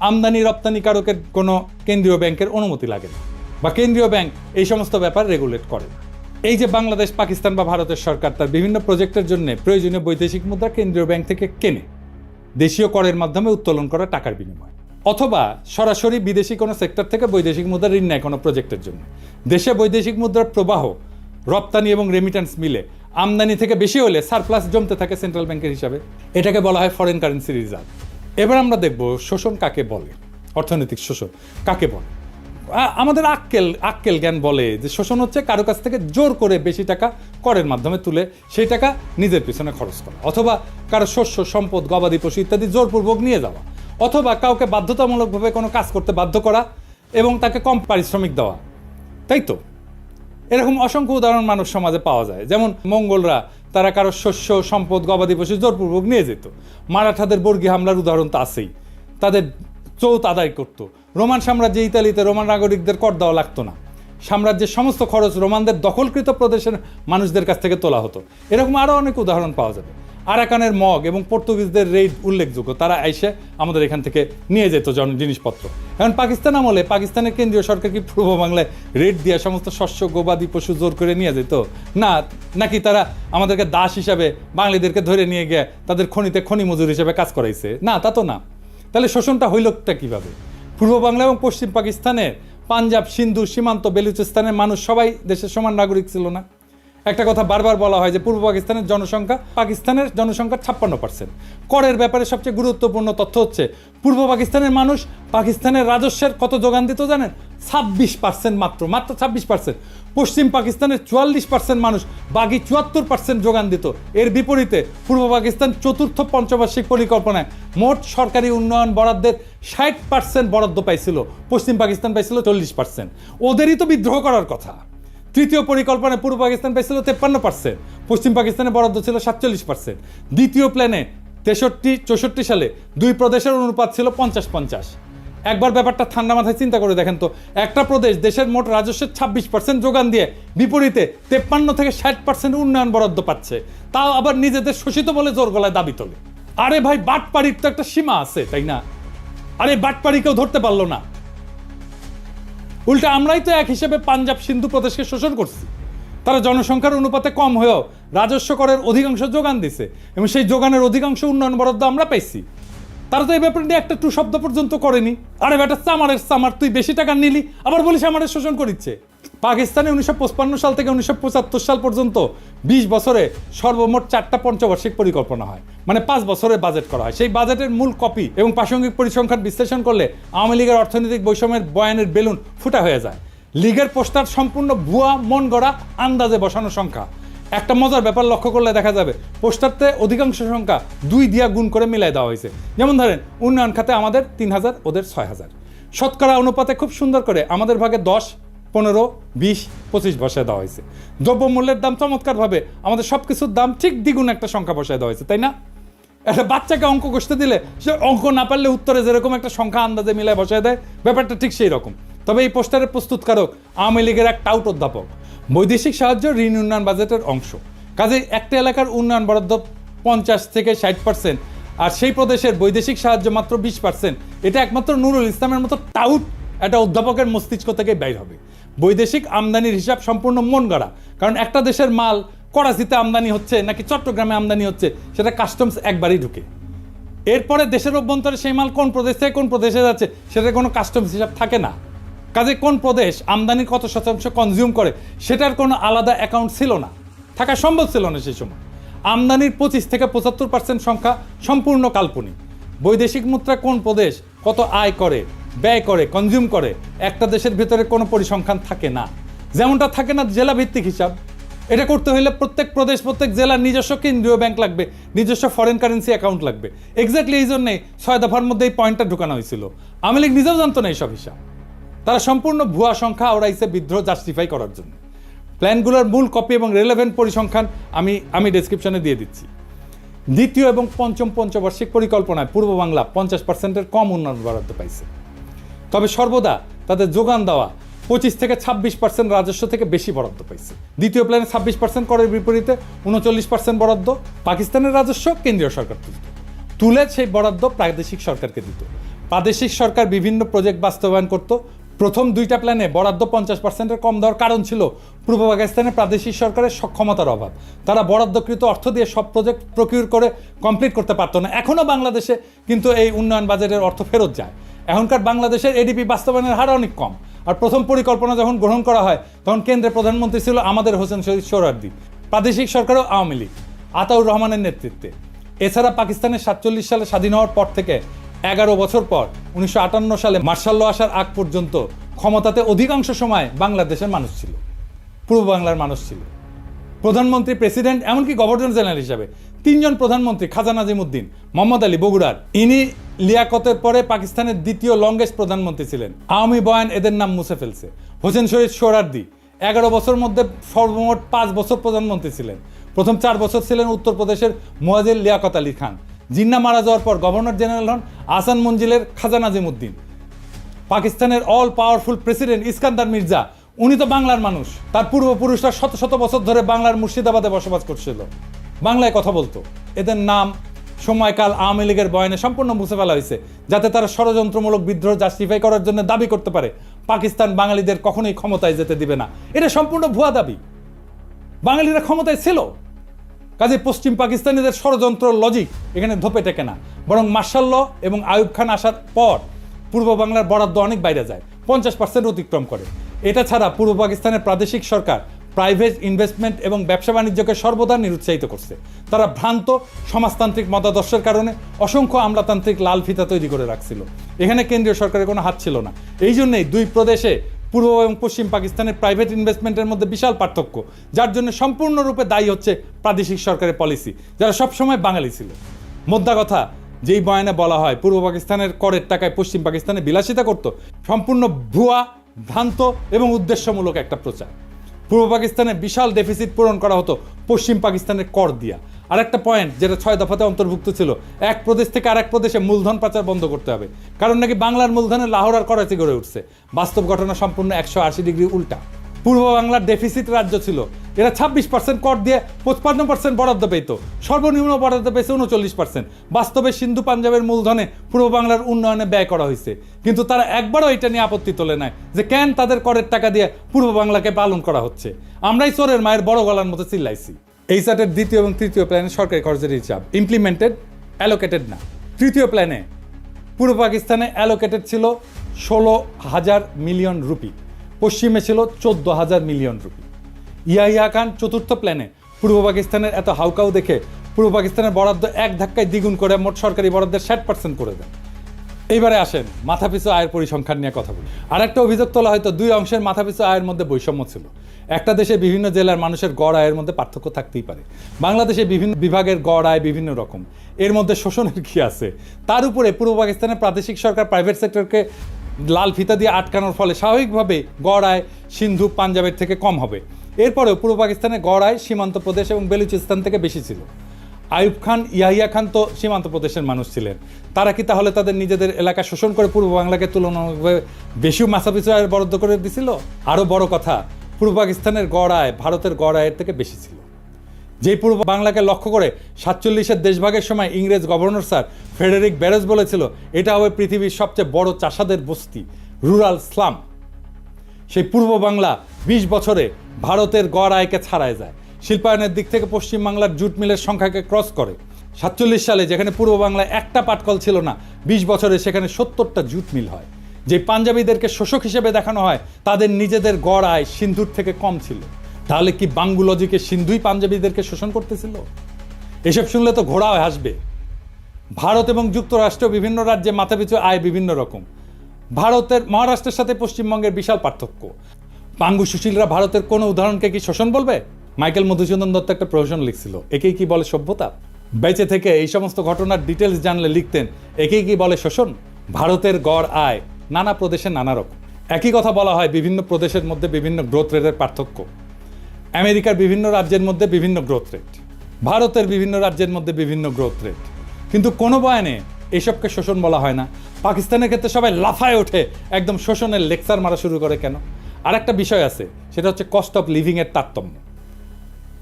আমদানি রপ্তানিকারকের কোনো কেন্দ্রীয় ব্যাংকের অনুমতি লাগে না, বা কেন্দ্রীয় ব্যাংক এই সমস্ত ব্যাপার রেগুলেট করে। এই যে বাংলাদেশ, পাকিস্তান বা ভারতের সরকার তার বিভিন্ন প্রজেক্টের জন্য প্রয়োজনীয় বৈদেশিক মুদ্রা কেন্দ্রীয় ব্যাংক থেকে কেনে দেশীয় করের মাধ্যমে উত্তোলন করা টাকার বিনিময়, অথবা সরাসরি বিদেশি কোনো সেক্টর থেকে বৈদেশিক মুদ্রা ঋণ নেয় কোনো প্রজেক্টের জন্য। দেশে বৈদেশিক মুদ্রার প্রবাহ রপ্তানি এবং রেমিটেন্স মিলে আমদানি থেকে বেশি হলে সারপ্লাস জমতে থাকে সেন্ট্রাল ব্যাংকের হিসাবে। এটাকে বলা হয় ফরেন কারেন্সি রিজার্ভ। এবার আমরা দেখব শোষণ কাকে বলে, অর্থনৈতিক শোষণ কাকে বলে। আমাদের আক্কেল জ্ঞান বলে যে শোষণ হচ্ছে কারো কাছ থেকে জোর করে বেশি টাকা করের মাধ্যমে তুলে সেই টাকা নিজের পিছনে খরচ করা, অথবা কারো শস্য, সম্পদ, গবাদি পশু ইত্যাদি জোরপূর্বক নিয়ে যাওয়া, অথবা কাউকে বাধ্যতামূলকভাবে কোনো কাজ করতে বাধ্য করা এবং তাকে কম পারিশ্রমিক দেওয়া। তাই তো এরকম অসংখ্য উদাহরণ মানব সমাজে পাওয়া যায়। যেমন মঙ্গলরা তারা কারো শস্য, সম্পদ, গবাদি পশু জোরপূর্বক নিয়ে যেত। মারাঠাদের বর্গী হামলার উদাহরণ তো আছেই, তাদের চৌত আদায় করত। রোমান সাম্রাজ্যে ইতালিতে রোমান নাগরিকদের কর দেওয়া লাগতো না, সাম্রাজ্যের সমস্ত খরচ রোমানদের দখলকৃত প্রদেশের মানুষদের কাছ থেকে তোলা হতো। এরকম আরও অনেক উদাহরণ পাওয়া যাবে। আরাকানের মগ এবং পর্তুগিজদের রেইড উল্লেখযোগ্য, তারা এসে আমাদের এখান থেকে নিয়ে যেত জিনিসপত্র। এখন পাকিস্তান আমলে পাকিস্তানের কেন্দ্রীয় সরকার কি পূর্ব বাংলায় রেড দিয়ে সমস্ত শস্য, গবাদি পশু জোর করে নিয়ে যেত? না, নাকি তারা আমাদেরকে দাস হিসাবে বাঙালিদেরকে ধরে নিয়ে গিয়ে তাদের খনিতে খনি মজুর হিসেবে কাজ করাইছে? না, তা তো না। তাহলে শোষণটা হইলটা কীভাবে? পূর্ব বাংলা এবং পশ্চিম পাকিস্তানের পাঞ্জাব, সিন্ধু, সীমান্ত, বেলুচিস্তানের মানুষ সবাই দেশের সমান নাগরিক ছিল না? একটা কথা বারবার বলা হয় যে পূর্ব পাকিস্তানের জনসংখ্যা পাকিস্তানের জনসংখ্যার 56%। করের ব্যাপারে সবচেয়ে গুরুত্বপূর্ণ তথ্য হচ্ছে পূর্ব পাকিস্তানের মানুষ পাকিস্তানের রাজস্বের কত যোগান দিত জানেন? 26%, মাত্র 26%। পশ্চিম পাকিস্তানের 44% মানুষ বাকি 74% যোগান দিত। এর বিপরীতে পূর্ব পাকিস্তান চতুর্থ পঞ্চবার্ষিক পরিকল্পনায় মোট সরকারি উন্নয়ন বরাদ্দের 60% বরাদ্দ পাইছিল, পশ্চিম পাকিস্তান পাইছিল 40%। ওদেরই তো বিদ্রোহ করার কথা। তৃতীয় পরিকল্পনায় পূর্ব পাকিস্তান পাইছিল 53%, পশ্চিম পাকিস্তানের বরাদ্দ ছিল 47%। দ্বিতীয় প্ল্যানে 63-64 সালে দুই প্রদেশের অনুপাত ছিল 50-50। একবার ব্যাপারটা ঠান্ডা মাথায় চিন্তা করে দেখেন তো, একটা প্রদেশ দেশের মোট রাজস্বের 26% যোগান দিয়ে বিপরীতে 53-60% উন্নয়ন বরাদ্দ পাচ্ছে, তাও আবার নিজেদের শোষিত বলে জোর গলায় দাবি তোলে। আরে ভাই, বাটপাড়ির তো একটা সীমা আছে, তাই না? আরে বাটপাড়ি কেউ ধরতে পারলো না। উল্টা আমরাই তো এক হিসেবে পাঞ্জাব, সিন্ধু প্রদেশকে শোষণ করছি। তারা জনসংখ্যার অনুপাতে কম হয়েও রাজস্ব করের অধিকাংশ যোগান দিছে এবং সেই যোগানের অধিকাংশ উন্নয়ন বরাদ্দ আমরা পাইছি। তারা তো এই ব্যাপারে নিয়ে একটা টু শব্দ পর্যন্ত করেনি। আরে বেটা, চামারের চামার, তুই বেশি টাকা নিলি আবার বলিস আমাদের শোষণ করিচ্ছে। পাকিস্তানে 1955 সাল থেকে 1975 সাল পর্যন্ত 20 বছরে সর্বমোট 4টা পঞ্চবার্ষিক পরিকল্পনা হয়, মানে 5 বছরের বাজেট করা হয়। সেই বাজেটের মূল কপি এবং প্রাসঙ্গিক পরিসংখ্যান বিশ্লেষণ করলে আওয়ামী লীগের অর্থনৈতিক বৈষম্যের বয়ানের বেলুন ফুটা হয়ে যায়। লীগের পোস্টার সম্পূর্ণ ভুয়া, মন গড়া, আন্দাজে বসানো সংখ্যা। একটা মজার ব্যাপার লক্ষ্য করলে দেখা যাবে পোস্টারতে অধিকাংশ সংখ্যা 2 দিয়া গুণ করে মিলাই দেওয়া হয়েছে। যেমন ধরেন, উন্নয়ন খাতে আমাদের 3000, ওদের 6000। শতকরা অনুপাতে খুব সুন্দর করে আমাদের ভাগে 10, 15, 20, 25 বসায় দেওয়া হয়েছে। দ্রব্যমূল্যের দাম চমৎকারভাবে আমাদের সব কিছুর দাম ঠিক দ্বিগুণ একটা সংখ্যা বসায় দেওয়া হয়েছে, তাই না? একটা বাচ্চাকে অঙ্ক কষতে দিলে সে অঙ্ক না পারলে উত্তরে যেরকম একটা সংখ্যা আন্দাজে মিলায় বসায় দেয়, ব্যাপারটা ঠিক সেই রকম। তবে এই পোস্টারের প্রস্তুতকারক আওয়ামী লীগের এক টাউট অধ্যাপক। বৈদেশিক সাহায্য ঋণ উন্নয়ন বাজেটের অংশ, কাজে একটা এলাকার উন্নয়ন বরাদ্দ 50-60%, আর সেই প্রদেশের বৈদেশিক সাহায্য মাত্র 20%। এটা একমাত্র নুরুল ইসলামের মতো টাউট একটা অধ্যাপকের মস্তিষ্ক থেকে বাইর হবে। বৈদেশিক আমদানির হিসাব সম্পূর্ণ মন গড়া, কারণ একটা দেশের মাল করাচিতে আমদানি হচ্ছে নাকি চট্টগ্রামে আমদানি হচ্ছে সেটা কাস্টমস একবারই ঢুকে। এরপরে দেশের অভ্যন্তরে সেই মাল কোন প্রদেশ থেকে কোন প্রদেশে যাচ্ছে সেটা কোনো কাস্টমস হিসাব থাকে না। কাজে কোন প্রদেশ আমদানির কত শতাংশ কনজিউম করে সেটার কোনো আলাদা অ্যাকাউন্ট ছিল না, থাকা সম্ভব ছিল না সেই সময়। আমদানির 25-75% সংখ্যা সম্পূর্ণ কাল্পনিক। বৈদেশিক মুদ্রা কোন প্রদেশ কত আয় করে, ব্যয় করে, কনজিউম করে, একটা দেশের ভেতরে কোনো পরিসংখ্যান থাকে না। যেমনটা থাকে না জেলা ভিত্তিক হিসাব। এটা করতে হলে প্রত্যেক প্রদেশ প্রত্যেক জেলার নিজস্ব কেন্দ্রীয় ব্যাংক লাগবে, নিজস্ব ফরেন কারেন্সি অ্যাকাউন্ট লাগবে। এক্স্যাক্টলি এই জন্যই 6 দফার মধ্যে এই পয়েন্টটা ঢুকানো হয়েছিল। আওয়ামী লীগ নিজেও জানতো না এইসব হিসাব। তারা সম্পূর্ণ ভুয়া সংখ্যা ওরাইছে বিদ্রোহ জাস্টিফাই করার জন্য। প্ল্যানগুলোর মূল কপি এবং রেলেভেন্ট পরিসংখ্যান আমি ডেসক্রিপশনে দিয়ে দিচ্ছি। দ্বিতীয় এবং পঞ্চম পঞ্চবার্ষিক পরিকল্পনায় পূর্ব বাংলা 50%-এর কম উন্নয়ন বরাদ্দ পাইছে। তবে সর্বদা তাদের যোগান দেওয়া 25 থেকে 26% রাজস্ব থেকে বেশি বরাদ্দ পাইছে। দ্বিতীয় প্ল্যানে 26% করের বিপরীতে 39% বরাদ্দ পাকিস্তানের রাজস্ব কেন্দ্রীয় সরকার তুলে সেই বরাদ্দ প্রাদেশিক সরকারকে দিত। প্রাদেশিক সরকার বিভিন্ন প্রজেক্ট বাস্তবায়ন করত। প্রথম দুইটা প্ল্যানে বরাদ্দ 50%-এর কম দেওয়ার কারণ ছিল পূর্ব পাকিস্তানের প্রাদেশিক সরকারের সক্ষমতার অভাব। তারা বরাদ্দকৃত অর্থ দিয়ে সব প্রজেক্ট প্রকিউর করে কমপ্লিট করতে পারত না। এখনও বাংলাদেশে কিন্তু এই উন্নয়ন বাজেটের অর্থ ফেরত যায়। এখনকার বাংলাদেশের এডিপি বাস্তবায়নের হার অনেক কম। আর প্রথম পরিকল্পনা যখন গ্রহণ করা হয় তখন কেন্দ্রের প্রধানমন্ত্রী ছিল আমাদের হোসেন শহীদ সোহরাওয়ার্দী, প্রাদেশিক সরকারও আওয়ামী লীগ আতাউর রহমানের নেতৃত্বে। এছাড়া পাকিস্তানের 47 সালে স্বাধীন হওয়ার পর থেকে 11 বছর পর 1958 সালে মার্শাল ল আসার আগ পর্যন্ত ক্ষমতাতে অধিকাংশ সময় বাংলাদেশের মানুষ ছিল, পূর্ব বাংলার মানুষ ছিল। প্রধানমন্ত্রী, প্রেসিডেন্ট, এমনকি গভর্নর জেনারেল হিসাবে 3 জন প্রধানমন্ত্রী, খাজা নাজিমুদ্দিন, মোহাম্মদ আলী বগুড়ার, ইনি লিয়াকতের পরে পাকিস্তানের দ্বিতীয় লংগেস্ট প্রধানমন্ত্রী ছিলেন। আওয়ামী বয়ান এদের নাম মুছে ফেলছে। হোসেন শহীদ সোহরাওয়ার্দী 11 বছর মধ্যে সর্বমোট 5 বছর প্রধানমন্ত্রী ছিলেন। প্রথম 4 বছর ছিলেন উত্তরপ্রদেশের মুয়াজ্জির লিয়াকত আলী খান। জিন্না মারা যাওয়ার পর গভর্নর জেনারেল হন আহসান মঞ্জিলের খাজা নাজিমুদ্দিন। পাকিস্তানের all powerful president Iskander Mirza, উনি তো বাংলার মানুষ। তার পূর্বপুরুষরা শত শত বছর ধরে বাংলার মুর্শিদাবাদে বসবাস করছিল, বাংলায় কথা বলতো। এদের নাম সময়কাল আওয়ামী লীগের বয়ানে সম্পূর্ণ মুছে ফেলা হয়েছে, যাতে তারা ষড়যন্ত্রমূলক বিদ্রোহ জাস্টিফাই করার জন্য দাবি করতে পারে পাকিস্তান বাঙালিদের কখনোই ক্ষমতায় যেতে দিবে না। এটা সম্পূর্ণ ভুয়া দাবি। বাঙালিরা ক্ষমতায় ছিল, কাজে পশ্চিম পাকিস্তানিদের ষড়যন্ত্র লজিক এখানে ধোপে টেকে না। বরং মার্শাল ল এবং আইয়ুব খান আসার পর পূর্ব বাংলার বরাদ্দ অনেক বাইরে যায়, 50% অতিক্রম করে। এটা ছাড়া পূর্ব পাকিস্তানের প্রাদেশিক সরকার প্রাইভেট ইনভেস্টমেন্ট এবং ব্যবসা বাণিজ্যকে সর্বদা নিরুৎসাহিত করছে। তারা ভ্রান্ত সমাজতান্ত্রিক মতাদর্শের কারণে অসংখ্য আমলাতান্ত্রিক লাল ফিতা তৈরি করে রাখছিল। এখানে কেন্দ্রীয় সরকারের কোনো হাত ছিল না। এই জন্যই দুই প্রদেশে পূর্ব এবং পশ্চিম পাকিস্তানের প্রাইভেট ইনভেস্টমেন্টের মধ্যে বিশাল পার্থক্য, যার জন্য সম্পূর্ণরূপে দায়ী হচ্ছে প্রাদেশিক সরকারের পলিসি, যারা সবসময় বাঙালি ছিল। মোদ্দা কথা, যেই বয়ানে বলা হয় পূর্ব পাকিস্তানের করের টাকায় পশ্চিম পাকিস্তানে বিলাসিতা করত, সম্পূর্ণ ভুয়া, ভ্রান্ত এবং উদ্দেশ্যমূলক একটা প্রচার। পূর্ব পাকিস্তানে বিশাল ডেফিসিট পূরণ করা হতো পশ্চিম পাকিস্তানের কর দিয়া। আর একটা পয়েন্ট যেটা 6 দফাতে অন্তর্ভুক্ত ছিল, এক প্রদেশ থেকে আরেক প্রদেশে মূলধন পাচার বন্ধ করতে হবে, কারণ নাকি বাংলার মূলধনে লাহোর আর করাচি গড়ে উঠছে। বাস্তব ঘটনা সম্পূর্ণ 180 ডিগ্রি উল্টা। পূর্ব বাংলার ডেফিসিট রাজ্য ছিল, এরা 26% কর দিয়ে 55% বরাদ্দ পেত, সর্বনিম্ন বরাদ্দ পেয়েছে 39%। বাস্তবে সিন্ধু পাঞ্জাবের মূলধনে পূর্ব বাংলার উন্নয়নে ব্যয় করা হয়েছে, কিন্তু তারা একবারও এটা নিয়ে আপত্তি তোলে নাই যে কেন তাদের করের টাকা দিয়ে পূর্ব বাংলাকে পালন করা হচ্ছে। আমরাই চোরের মায়ের বড় গলার মতো চিল্লাইছি। এই চার্টের দ্বিতীয় এবং তৃতীয় প্ল্যানে সরকারি খরচের হিসাব ইমপ্লিমেন্টেড, অ্যালোকেটেড না। তৃতীয় প্ল্যানে পূর্ব পাকিস্তানে অ্যালোকেটেড ছিল 16,000 মিলিয়ন রুপি, পশ্চিমে ছিল 14,000 মিলিয়ন রুপি। ইয়াহিয়া খান চতুর্থ প্ল্যানে পূর্ব পাকিস্তানের এত হাউকাউ দেখে পূর্ব পাকিস্তানের বরাদ্দ এক ধাক্কায় দ্বিগুণ করে মোট সরকারি বরাদ্দের 60% করে দেন। এইবারে আসেন মাথাপিছু আয়ের পরিসংখ্যান নিয়ে কথা বলি। আর একটা অভিযোগ তোলা হয়তো দুই অংশের মাথাপিছু আয়ের মধ্যে বৈষম্য ছিল। একটা দেশে বিভিন্ন জেলার মানুষের গড় আয়ের মধ্যে পার্থক্য থাকতেই পারে। বাংলাদেশে বিভিন্ন বিভাগের গড় আয় বিভিন্ন রকম, এর মধ্যে শোষণের কি আছে? তার উপরে পূর্ব পাকিস্তানের প্রাদেশিক সরকার প্রাইভেট সেক্টরকে লাল ফিতা দিয়ে আটকানোর ফলে স্বাভাবিকভাবে গড় আয় সিন্ধু পাঞ্জাবের থেকে কম হবে। এরপরেও পূর্ব পাকিস্তানের গড় আয় সীমান্ত প্রদেশ এবং বেলুচিস্তান থেকে বেশি ছিল। আইয়ুব খান, ইয়াহিয়া খান তো সীমান্ত প্রদেশের মানুষ ছিলেন। তারা কি তাহলে তাদের নিজেদের এলাকা শোষণ করে পূর্ব বাংলাকে তুলনামূলকভাবে বেশি মাথাপিছু আয়ের বরাদ্দ করে দিছিল? আরও বড় কথা, পূর্ব পাকিস্তানের গড় আয় ভারতের গড় আয়ের থেকে বেশি ছিল। যেই পূর্ব বাংলাকে লক্ষ্য করে 47-এর দেশভাগের সময় ইংরেজ গভর্নর স্যার ফ্রেডেরিক ব্যারেজ বলেছিল এটা হবে পৃথিবীর সবচেয়ে বড় চাষাদের বস্তি, রুরাল স্লাম। সেই পূর্ব বাংলা 20 বছরে ভারতের গড় আয়কে ছাড়ায় যায়। শিল্পায়নের দিক থেকে পশ্চিম বাংলার জুট মিলের সংখ্যাকে ক্রস করে। 47 সালে যেখানে পূর্ব বাংলায় একটা পাটকল ছিল না, 20 বছরে সেখানে 70টা জুট মিল হয়। যে পাঞ্জাবিদেরকে শোষক হিসেবে দেখানো হয়, তাদের নিজেদের গড় আয় সিন্ধুর থেকে কম ছিল। তাহলে কি বাঙ্গুলজিকে সিন্ধুই পাঞ্জাবিদেরকে শোষণ করতেছিল? এসব শুনলে তো ঘোড়া হাসবে। ভারত এবং যুক্তরাষ্ট্র বিভিন্ন রাজ্যে মাথাপিছু আয় বিভিন্ন রকম। ভারতের মহারাষ্ট্রের সাথে পশ্চিমবঙ্গের বিশাল পার্থক্য। পাঙ্গু সুশীলরা ভারতের কোনো উদাহরণকে কি শোষণ বলবে? মাইকেল মধুসূদন দত্ত একটা প্রহসন লিখছিল, একেই কি বলে সভ্যতা? বেঁচে থেকে এই সমস্ত ঘটনার ডিটেলস জানলে লিখতেন, একেই কি বলে শোষণ? ভারতের গড় আয় নানা প্রদেশে নানা রকম। একই কথা বলা হয় বিভিন্ন প্রদেশের মধ্যে বিভিন্ন গ্রোথ রেটের পার্থক্য, আমেরিকার বিভিন্ন রাজ্যের মধ্যে বিভিন্ন গ্রোথ রেট, ভারতের বিভিন্ন রাজ্যের মধ্যে বিভিন্ন গ্রোথ রেট, কিন্তু কোনো বয়ানে এসবকে শোষণ বলা হয় না। পাকিস্তানের ক্ষেত্রে সবাই লাফায় ওঠে, একদম শোষণের লেকচার মারা শুরু করে কেন? আর একটা বিষয় আছে, সেটা হচ্ছে কস্ট অফ লিভিংয়ের তারতম্য।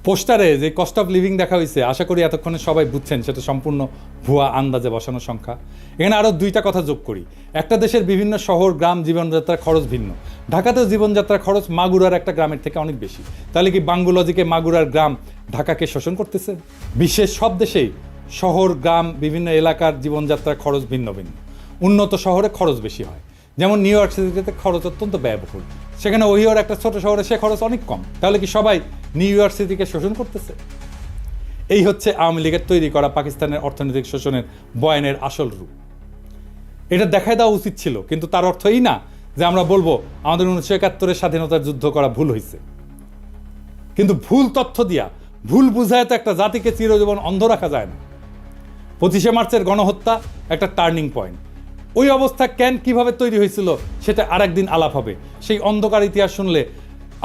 পোস্টারে যে কস্ট অফ লিভিং দেখা হয়েছে, আশা করি এতক্ষণে সবাই বুঝছেন সেটা সম্পূর্ণ ভুয়া আন্দাজে বসানো সংখ্যা। এখানে আরও দুইটা কথা যোগ করি। একটা দেশের বিভিন্ন শহর গ্রাম জীবনযাত্রার খরচ ভিন্ন। ঢাকাতেও জীবনযাত্রার খরচ মাগুরার একটা গ্রামের থেকে অনেক বেশি। তাহলে কি বাঙ্গুলজিকে মাগুরার গ্রাম ঢাকাকে শোষণ করতেছে? বিশ্বের সব দেশেই শহর গ্রাম বিভিন্ন এলাকার জীবনযাত্রার খরচ ভিন্ন ভিন্ন। উন্নত শহরে খরচ বেশি হয়, যেমন নিউ ইয়র্ক সিটিতে খরচ অত্যন্ত ব্যয়বহুল, সেখানে ওহিওর একটা ছোট শহরে সে খরচ অনেক কম। তাহলে কি সবাই নিউ ইয়র্ক সিটিকে শোষণ করতেছে? এই হচ্ছে আওয়ামী লীগের তৈরি করা পাকিস্তানের অর্থনৈতিক শোষণের বয়ানের আসল রূপ। এটা দেখাই দেওয়া উচিত ছিল, কিন্তু তার অর্থ এই না যে আমরা বলবো আমাদের 1971-এর স্বাধীনতার যুদ্ধ করা ভুল হয়েছে। কিন্তু ভুল তথ্য দিয়া ভুল বুঝায় তো একটা জাতিকে চিরজীবন অন্ধ রাখা যায় না। 25শে মার্চের গণহত্যা একটা টার্নিং পয়েন্ট। ওই অবস্থা কিভাবে তৈরি হয়েছিল সেটা আরেকদিন আলাপ হবে। সেই অন্ধকার ইতিহাস শুনলে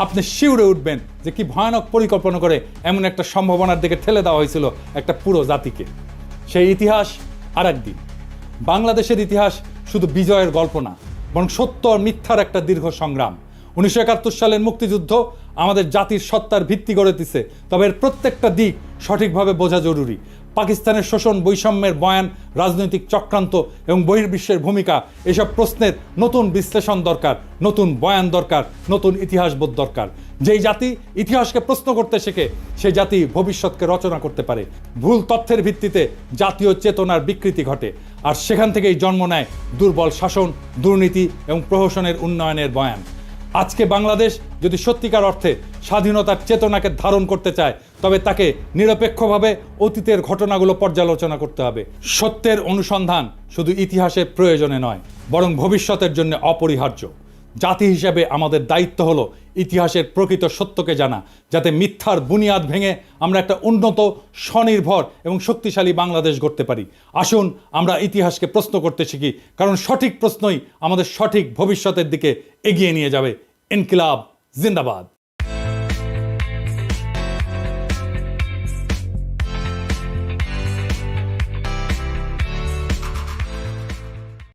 আপনি শিউরে উঠবেন যে কি ভয়ানক পরিকল্পনা করে এমন একটা সম্ভাবনার দিকে ঠেলে দেওয়া হয়েছিল একটা পুরো জাতিকে। সেই ইতিহাস আরেকদিন। বাংলাদেশের ইতিহাস শুধু বিজয়ের গল্প না, বরং সত্য আর মিথ্যার একটা দীর্ঘ সংগ্রাম। 1971 সালের মুক্তিযুদ্ধ আমাদের জাতির সত্তার ভিত্তি গড়ে দিছে, তবে এর প্রত্যেকটা দিক সঠিকভাবে বোঝা জরুরি। পাকিস্তানের শোষণ, বৈষম্যের বয়ান, রাজনৈতিক চক্রান্ত এবং বহির্বিশ্বের ভূমিকা, এসব প্রশ্নের নতুন বিশ্লেষণ দরকার, নতুন বয়ান দরকার, নতুন ইতিহাসবোধ দরকার। যেই জাতি ইতিহাসকে প্রশ্ন করতে শেখে, সেই জাতি ভবিষ্যৎকে রচনা করতে পারে। ভুল তথ্যের ভিত্তিতে জাতীয় চেতনার বিকৃতি ঘটে, আর সেখান থেকেই জন্ম নেয় দুর্বল শাসন, দুর্নীতি এবং প্রহসনের উন্নয়নের বয়ান। আজকে বাংলাদেশ যদি সত্যিকার অর্থে স্বাধীনতার চেতনাকে ধারণ করতে চায়, তবে তাকে নিরপেক্ষভাবে অতীতের ঘটনাগুলো পর্যালোচনা করতে হবে। সত্যের অনুসন্ধান শুধু ইতিহাসের প্রয়োজনে নয়, বরং ভবিষ্যতের জন্য অপরিহার্য। জাতি হিসেবে আমাদের দায়িত্ব হলো ইতিহাসের প্রকৃত সত্যকে জানা, যাতে মিথ্যার বুনিয়াদ ভেঙে আমরা একটা উন্নত, স্বনির্ভর এবং শক্তিশালী বাংলাদেশ গড়তে পারি। আসুন আমরা ইতিহাসকে প্রশ্ন করতে শিখি, কারণ সঠিক প্রশ্নই আমাদের সঠিক ভবিষ্যতের দিকে এগিয়ে নিয়ে যাবে। ইনকিলাব জিন্দাবাদ।